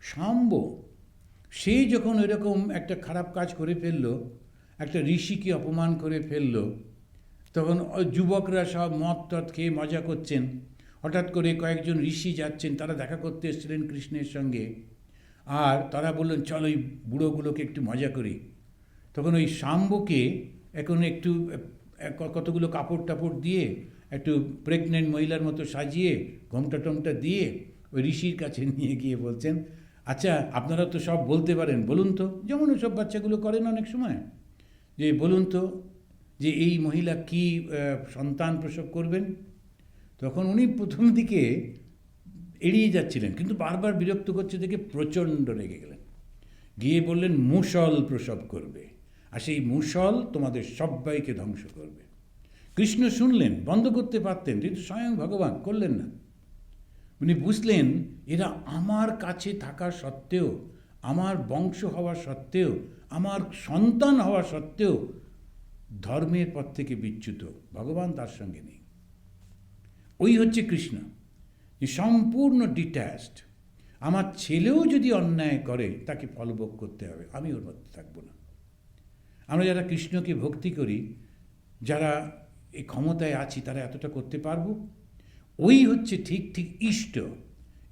শাম্ব, সে যখন এরকম একটা খারাপ কাজ করে ফেলল, একটা ঋষিকে অপমান করে ফেলল, তখন যুবকরা সব মদ টদ খেয়ে মজা করছেন। হঠাৎ করে কয়েকজন ঋষি যাচ্ছেন, তারা দেখা করতে এসেছিলেন কৃষ্ণের সঙ্গে, আর তারা বললেন চল ওই বুড়োগুলোকে একটু মজা করি। তখন ওই শাম্বকে এখন একটু কতগুলো কাপড় টাপড় দিয়ে, একটু প্রেগনেন্ট মহিলার মতো সাজিয়ে, ঘোমটা টোমটা দিয়ে ওই ঋষির কাছে নিয়ে গিয়ে বলছেন, আচ্ছা আপনারা তো সব বলতে পারেন, বলুন তো, যেমন ওই সব বাচ্চাগুলো করেন অনেক সময়, যে বলুন তো যে এই মহিলা কি সন্তান প্রসব করবেন। তখন উনি প্রথম দিকে এড়িয়ে যাচ্ছিলেন, কিন্তু বারবার বিরক্ত করছে দেখে প্রচণ্ড রেগে গেলেন, গিয়ে বললেন মুষল প্রসব করবে, আর সেই মুষল তোমাদের সবাইকে ধ্বংস করবে। কৃষ্ণ শুনলেন, বন্ধ করতে পারতেন, কিন্তু স্বয়ং ভগবান করলেন না। উনি বুঝলেন এরা আমার কাছে থাকা সত্ত্বেও, আমার বংশ হওয়া সত্ত্বেও, আমার সন্তান হওয়া সত্ত্বেও ধর্মের পথ থেকে বিচ্যুত, ভগবান তার সঙ্গে নেই। ওই হচ্ছে কৃষ্ণ, যে সম্পূর্ণ ডিট্যাচড। আমার ছেলেও যদি অন্যায় করে তাকে ফলভোগ করতে হবে, আমি ওর মধ্যে থাকবো না। আমরা যারা কৃষ্ণকে ভক্তি করি, যারা এই ক্ষমতায় আছি, তারা এতটা করতে পারবো। ওই হচ্ছে ঠিক ঠিক ইষ্ট।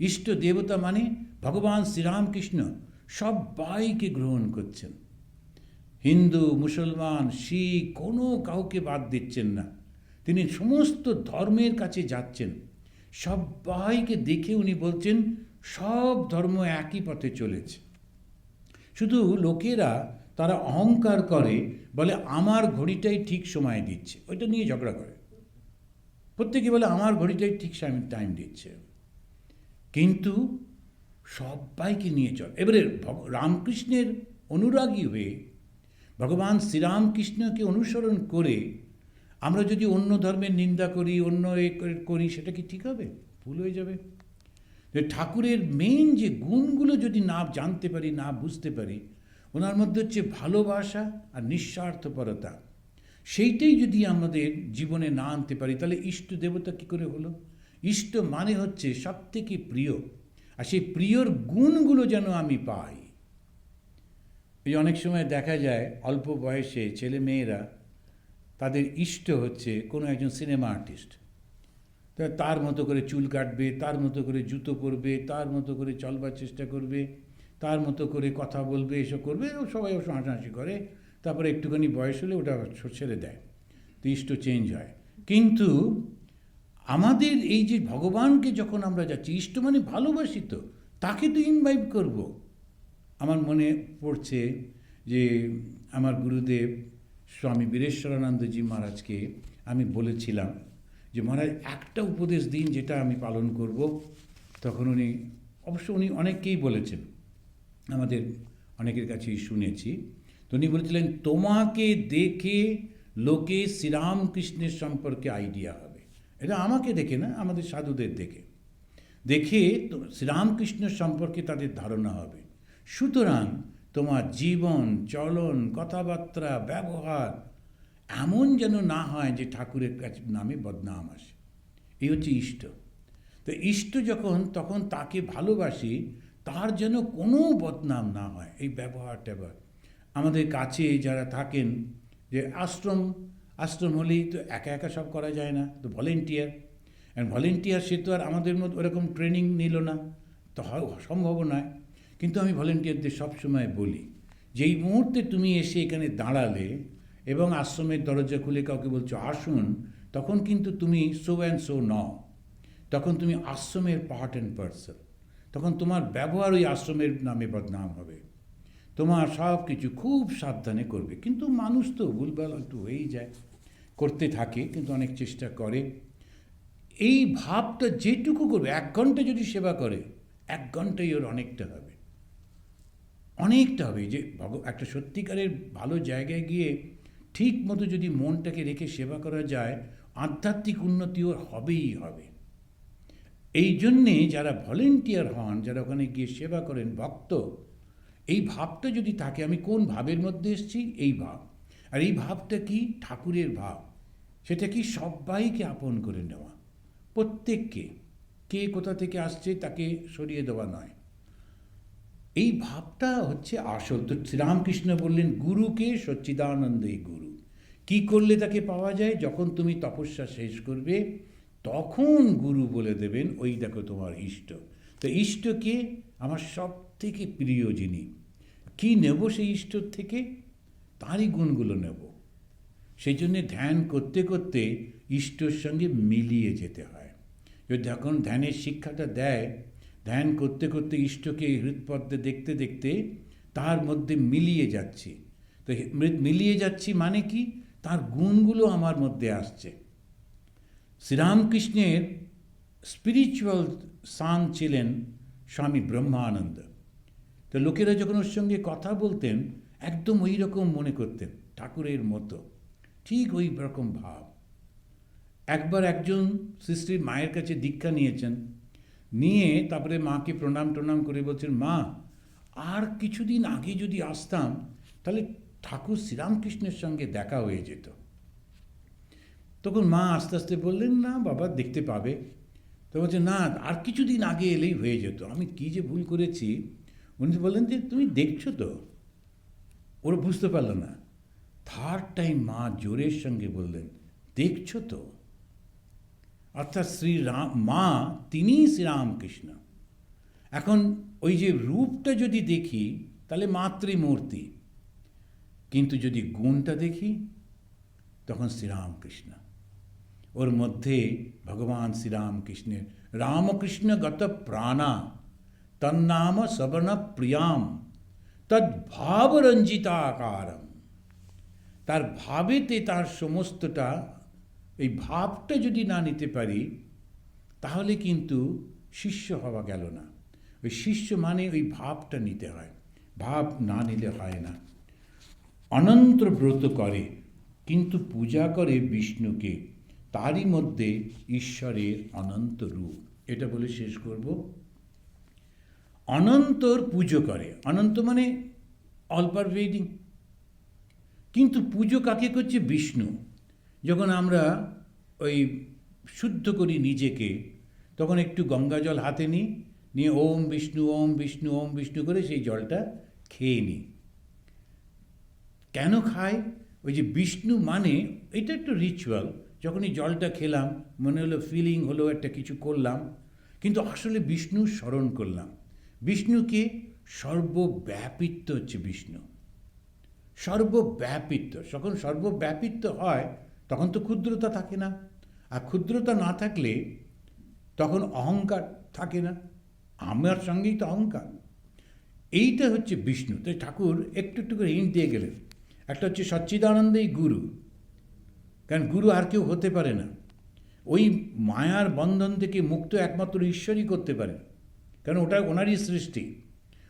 ইষ্ট দেবতা মানে ভগবান শ্রীরামকৃষ্ণ সবাইকে গ্রহণ করছেন। হিন্দু, মুসলমান, শিখ, কোনো কাউকে বাদ দিচ্ছেন না। তিনি সমস্ত ধর্মের কাছে যাচ্ছেন, সবাইকে দেখে উনি বলছেন সব ধর্ম একই পথে চলেছে। শুধু লোকেরা তারা অহংকার করে, বলে আমার ঘড়িটাই ঠিক সময় দিচ্ছে, ওইটা নিয়ে ঝগড়া করে। প্রত্যেকে বলে আমার ঘড়িটাই ঠিক টাইম দিচ্ছে, কিন্তু সবাইকে নিয়ে চল। এবারে রামকৃষ্ণের অনুরাগী হয়ে, ভগবান শ্রীরামকৃষ্ণকে অনুসরণ করে আমরা যদি অন্য ধর্মের নিন্দা করি, অন্য করি, সেটা কি ঠিক হবে? ভুল হয়ে যাবে। ঠাকুরের মেইন যে গুণগুলো যদি না জানতে পারি, না বুঝতে পারি, ওনার মধ্যে হচ্ছে ভালোবাসা আর নিঃস্বার্থপরতা, সেইটাই যদি আমাদের জীবনে না আনতে পারি, তাহলে ইষ্ট দেবতা কী করে হলো? ইষ্ট মানে হচ্ছে সব থেকে প্রিয়, আর সেই প্রিয়র গুণগুলো যেন আমি পাই। এই অনেক সময় দেখা যায় অল্প বয়সে ছেলে মেয়েরা, তাদের ইষ্ট হচ্ছে কোনো একজন সিনেমা আর্টিস্ট। তার মতো করে চুল কাটবে, তার মতো করে জুতো পরবে, তার মতো করে চলবার চেষ্টা করবে, তার মতো করে কথা বলবে, এসব করবে, সবাই অবশ্য হাসাহাসি করে। তারপরে একটুখানি বয়স হলে ওটা ছেড়ে দেয়, তো ইষ্ট চেঞ্জ হয়। কিন্তু আমাদের এই যে ভগবানকে যখন আমরা যাচ্ছি, ইষ্ট মানে ভালোবাসি, তো তাকে তো ইনভাইট করব। আমার মনে পড়ছে যে আমার গুরুদেব স্বামী বীরেশ্বরানন্দজি মহারাজকে আমি বলেছিলাম যে মহারাজ একটা উপদেশ দিন যেটা আমি পালন করব। তখন উনি, অবশ্য উনি অনেককেই বলেছেন, আমাদের অনেকের কাছেই শুনেছি, তো উনি বলেছিলেন তোমাকে দেখে লোকে শ্রীরামকৃষ্ণের সম্পর্কে আইডিয়া হবে। এটা আমাকে দেখে না, আমাদের সাধুদের দেখে দেখে শ্রীরামকৃষ্ণের সম্পর্কে তাদের ধারণা হবে। সুতরাং তোমার জীবন, চলন, কথাবার্তা, ব্যবহার এমন যেন না হয় যে ঠাকুরের কাছে নামে বদনাম আসে। এই হচ্ছে ইষ্ট। তো ইষ্ট যখন, তখন তাকে ভালোবাসি, তার যেন কোনো বদনাম না হয়, এই ব্যবহার ট্যাবহার। আমাদের কাছে যারা থাকেন, যে আশ্রম আশ্রম হলেই তো একা একা সব করা যায় না, তো ভলেন্টিয়ার, অ্যান্ড ভলেন্টিয়ার সে তো আর আমাদের মতো ওরকম ট্রেনিং নিল না, তো সম্ভব নয়। কিন্তু আমি ভলেন্টিয়ারদের সবসময় বলি, যেই মুহূর্তে তুমি এসে এখানে দাঁড়ালে এবং আশ্রমের দরজা খুলে কাউকে বলছো আসুন, তখন কিন্তু তুমি সো অ্যান্ড সো নও, তখন তুমি আশ্রমের পার্ট অ্যান্ড পার্সন। তখন তোমার ব্যবহার ওই আশ্রমের নামে বদনাম হবে, তোমার সব কিছু খুব সাবধানে করবে। কিন্তু মানুষ তো ভুলভাল একটু হয়েই যায়, করতে থাকে, কিন্তু অনেক চেষ্টা করে। এই ভাবটা যেটুকু করবে, 1 ঘন্টা যদি সেবা করে, 1 ঘন্টাই ওর অনেকটা হবে, অনেকটা হবে। যে একটা সত্যিকারের ভালো জায়গায় গিয়ে ঠিক মতো যদি মনটাকে রেখে সেবা করা যায়, আধ্যাত্মিক উন্নতি ওর হবেই হবে। এই জন্যে যারা ভলেন্টিয়ার হন, যারা ওখানে গিয়ে সেবা করেন, ভক্ত, এই ভাবটা যদি থাকে, আমি কোন ভাবের মধ্যে এসেছি, এই ভাব। আর এই ভাবটা কি? ঠাকুরের ভাব। সেটা কি? সবাইকে আপন করে নেওয়া, প্রত্যেককে, কে কোথা থেকে আসছে তাকে সরিয়ে দেওয়া নয়। এই ভাবটা হচ্ছে আসল। তো শ্রীরামকৃষ্ণ বললেন গুরুকে সচ্চিদানন্দই গুরু। কি করলে তাকে পাওয়া যায়? যখন তুমি তপস্যা শেষ করবে, তখন গুরু বলে দেবেন, ওই দেখো তোমার ইষ্ট। তো ইষ্টকে আমার সব থেকে প্রিয় যিনি, কি নেব সেই ঈশ্বর থেকে? তারই গুণগুলো নেব। সেই জন্যে ধ্যান করতে করতে ঈশ্বর সঙ্গে মিলিয়ে যেতে হয়। যদি যখন ধ্যানের শিক্ষাটা দেয়, ধ্যান করতে করতে ইষ্টকে হৃৎপদ্মে দেখতে দেখতে তার মধ্যে মিলিয়ে যাচ্ছি। তো মিলিয়ে যাচ্ছি মানে কি? তার গুণগুলো আমার মধ্যে আসছে। শ্রীরামকৃষ্ণের স্পিরিচুয়াল সান ছিলেন স্বামী ব্রহ্মানন্দ। তো লোকেরা যখন ওর সঙ্গে কথা বলতেন, একদম ওই রকম মনে করতেন, ঠাকুরের মতো, ঠিক ওই রকম ভাব। একবার একজন শ্রীশ্রীর মায়ের কাছে দীক্ষা নিয়েছেন, নিয়ে তারপরে মাকে প্রণাম টনাম করে বলছেন, মা আর কিছুদিন আগে যদি আসতাম, তাহলে ঠাকুর শ্রীরামকৃষ্ণের সঙ্গে দেখা হয়ে যেত। তখন মা আস্তে আস্তে বললেন, না বাবা, দেখতে পাবে। তো বলছে, না আর কিছুদিন আগে এলেই হয়ে যেত। আমি কি যে ভুল করেছি। উনি বললেন যে তুমি দেখছো তো। ওরা বুঝতে পারল না। থার্ড টাইম মা জোরের সঙ্গে বললেন, দেখছো তো। অর্থাৎ শ্রীরাম, মা তিনিই শ্রীরামকৃষ্ণ। এখন ওই যে রূপটা যদি দেখি, তাহলে মাতৃমূর্তি, কিন্তু যদি গুণটা দেখি, তখন শ্রীরামকৃষ্ণ। ওর মধ্যে ভগবান শ্রীরামকৃষ্ণের রামকৃষ্ণ গত প্রাণা তন্নাম সবর্ণ প্রিয়াম তদ্ভাবরঞ্জিতাকারম। তার ভাবেতে তার সমস্তটা, এই ভাবটা যদি না নিতে পারি, তাহলে কিন্তু শিষ্য হওয়া গেল না। ওই শিষ্য মানে ওই ভাবটা নিতে হয়, ভাব না নিলে হয় না। অনন্ত ব্রত করে, কিন্তু পূজা করে বিষ্ণুকে, তারই মধ্যে ঈশ্বরের অনন্ত রূপ। এটা বলে শেষ করব। অনন্তর পুজো করে, অনন্ত মানে অল পারভেডিং, কিন্তু পুজো কাকে করছে? বিষ্ণু। যখন আমরা ওই শুদ্ধ করি নিজেকে, তখন একটু গঙ্গা জল হাতে নিই, নিয়ে ওম বিষ্ণু ওম বিষ্ণু ওম বিষ্ণু করে সেই জলটা খেয়ে নিই। কেন খাই? ওই যে বিষ্ণু মানে, এটা একটু রিচুয়াল। যখন এই জলটা খেলাম, মনে হলো, ফিলিং হলো, একটা কিছু করলাম, কিন্তু আসলে বিষ্ণু স্মরণ করলাম। বিষ্ণুকে সর্বব্যাপিত্ব হচ্ছে বিষ্ণু, সর্বব্যাপিত্ব। যখন সর্বব্যাপিত্ব হয়, তখন তো ক্ষুদ্রতা থাকে না। আর ক্ষুদ্রতা না থাকলে তখন অহংকার থাকে না। আমার সঙ্গেই তো অহংকার। এইটা হচ্ছে বিষ্ণু। তাই ঠাকুর একটু একটু করে হিন্ট দিয়ে গেলেন। একটা হচ্ছে সচ্চিদানন্দই গুরু, কারণ গুরু আর কেউ হতে পারে না। ওই মায়ার বন্ধন থেকে মুক্ত একমাত্র ঈশ্বরই করতে পারেন, কারণ ওটা ওনারই সৃষ্টি,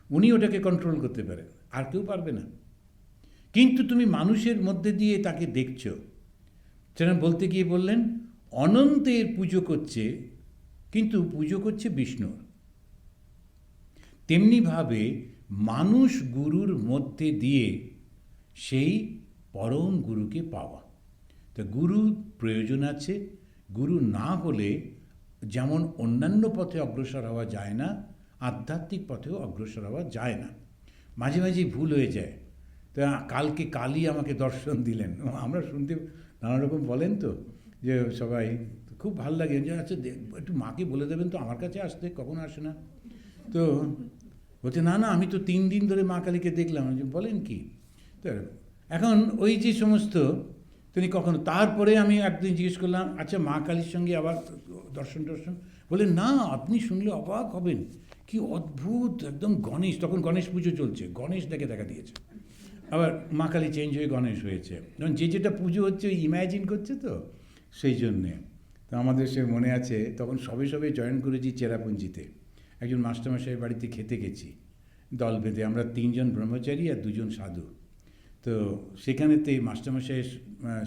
উনি ওটাকে কন্ট্রোল করতে পারেন, আর কেউ পারবে না। কিন্তু তুমি মানুষের মধ্যে দিয়ে তাকে দেখছো। সেটা বলতে গিয়ে বললেন, অনন্তের পুজো করছে, কিন্তু পুজো করছে বিষ্ণুর। তেমনিভাবে মানুষ গুরুর মধ্যে দিয়ে সেই পরম গুরুকে পাওয়া। তা গুরু প্রয়োজন আছে। গুরু না হলে যেমন অন্যান্য পথে অগ্রসর হওয়া যায় না, আধ্যাত্মিক পথেও অগ্রসর হওয়া যায় না, মাঝে মাঝেই ভুল হয়ে যায়। তো কালকে কালই আমাকে দর্শন দিলেন। আমরা শুনতে নানা রকম বলেন তো, যে সবাই খুব ভাল লাগে যে আচ্ছা একটু মাকে বলে দেবেন তো আমার কাছে আসতে, কখনো আসে না। তো বলছে না না, আমি তো 3 দিন ধরে মা কালীকে দেখলাম। আমি বলছি, বলেন কি? তো এখন ওই যে সমস্ত তিনি কখনো, তারপরে আমি একদিন জিজ্ঞেস করলাম আচ্ছা মা কালীর সঙ্গে আবার দর্শন টর্শন, বলে না আপনি শুনলে অবাক হবেন, কি অদ্ভুত একদম গণেশ, তখন গণেশ পুজো চলছে, গণেশ দেখে দেখা দিয়েছে। আবার মা কালী চেঞ্জ হয়ে গণেশ হয়েছে, কারণ যে যেটা পুজো হচ্ছে ওই ইম্যাজিন করছে তো, সেই জন্যে। তো আমাদের সে মনে আছে তখন সবে সবে জয়েন করেছি চেরাপুঞ্জিতে, একজন মাস্টারমশাইয়ের বাড়িতে খেতে গেছি দল বেঁধে, আমরা 3জন ব্রহ্মচারী আর 2জন সাধু। তো সেখানেতে মাস্টারমশাইয়ের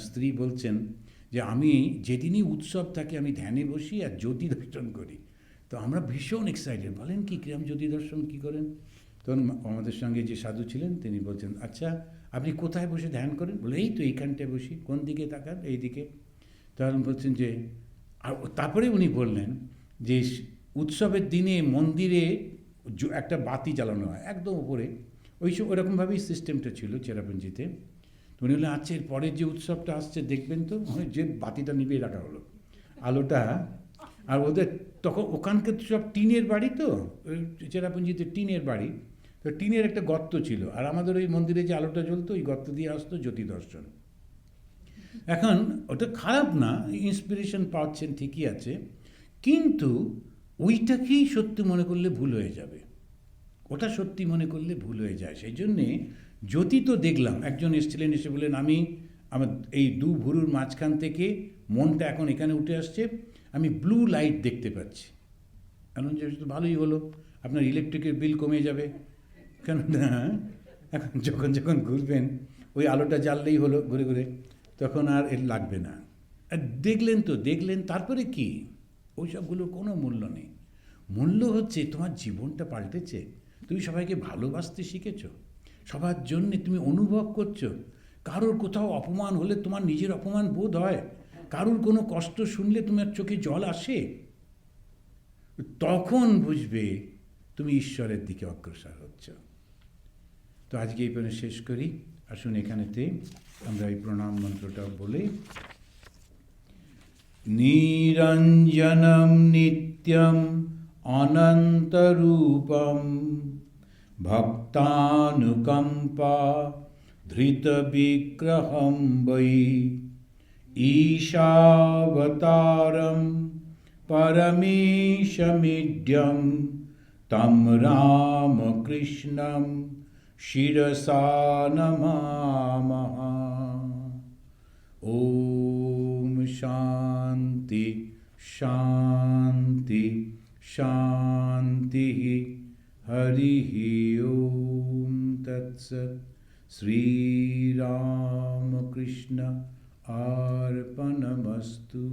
স্ত্রী বলছেন যে আমি যেদিনই উৎসব থাকে আমি ধ্যানে বসি আর জ্যোতি দর্শন করি। তো আমরা ভীষণ এক্সাইটেড, বলেন কি কিরম জ্যোতি দর্শন কী করেন? তখন আমাদের সঙ্গে যে সাধু ছিলেন তিনি বলছেন আচ্ছা আপনি কোথায় বসে ধ্যান করেন? বলে এই তো এইখানটায় বসি। কোন দিকে তাকান? এই দিকে। তখন বলছেন যে, আর তারপরে উনি বললেন যে উৎসবের দিনে মন্দিরে একটা বাতি জ্বালানো হয় একদম উপরে, ওইসব ওরকমভাবেই সিস্টেমটা ছিল চেরাপুঞ্জিতে। তো উনি বললেন আচ্ছা এর পরের যে উৎসবটা আসছে দেখবেন তো, যে বাতিটা নিভিয়ে রাখা হলো আলোটা। আর ওদের তখন ওখানকার সব টিনের বাড়ি তো, চেরাপুঞ্জিতে টিনের বাড়ি, তো টিনের একটা গর্ত ছিল, আর আমাদের ওই মন্দিরে যে আলোটা জ্বলতো ওই গর্ত দিয়ে আসতো জ্যোতি দর্শন। এখন ওটা খারাপ না, ইন্সপিরেশন পাচ্ছেন ঠিকই আছে, কিন্তু ওইটাকেই সত্যি মনে করলে ভুল হয়ে যাবে, ওটা সত্যি মনে করলে ভুল হয়ে যায়। সেই জন্যে জ্যোতি তো দেখলাম, একজন এসেছিলেন, এসে বললেন আমি আমার এই দু ভুরুর মাঝখান থেকে মনটা এখন এখানে উঠে আসছে, আমি ব্লু লাইট দেখতে পাচ্ছি। এখন যে ভালোই হলো, আপনার ইলেকট্রিকের বিল কমে যাবে, কেননা এখন যখন যখন ঘুরবেন ওই আলোটা জ্বাললেই হলো ঘুরে ঘুরে, তখন আর এর লাগবে না। আর দেখলেন তো দেখলেন, তারপরে কি? ওই সবগুলোর কোনো মূল্য নেই। মূল্য হচ্ছে তোমার জীবনটা পাল্টেছে, তুমি সবাইকে ভালোবাসতে শিখেছ, সবার জন্যে তুমি অনুভব করছো, কারোর কোথাও অপমান হলে তোমার নিজের অপমান বোধ হয়, কারোর কোনো কষ্ট শুনলে তোমার চোখে জল আসে, তখন বুঝবে তুমি ঈশ্বরের দিকে অগ্রসর হচ্ছ। তো আজকে এই পর্যন্ত শেষ করি। আসুন এখানেতে আমরা এই প্রণাম মন্ত্রটা বলে, নিরঞ্জনম নিত্যম অনন্তরূপম ভক্তানুকম্পা ধৃতবিগ্রহম বৈ ঈশাবতারম পরমেশমিড্যম তম রামকৃষ্ণম শিরসা নমামঃ। ওম শান্তি শান্তি শান্তি। হরি ওম তৎসৎ। শ্রীরামকৃষ্ণ अर्पणमस्तु।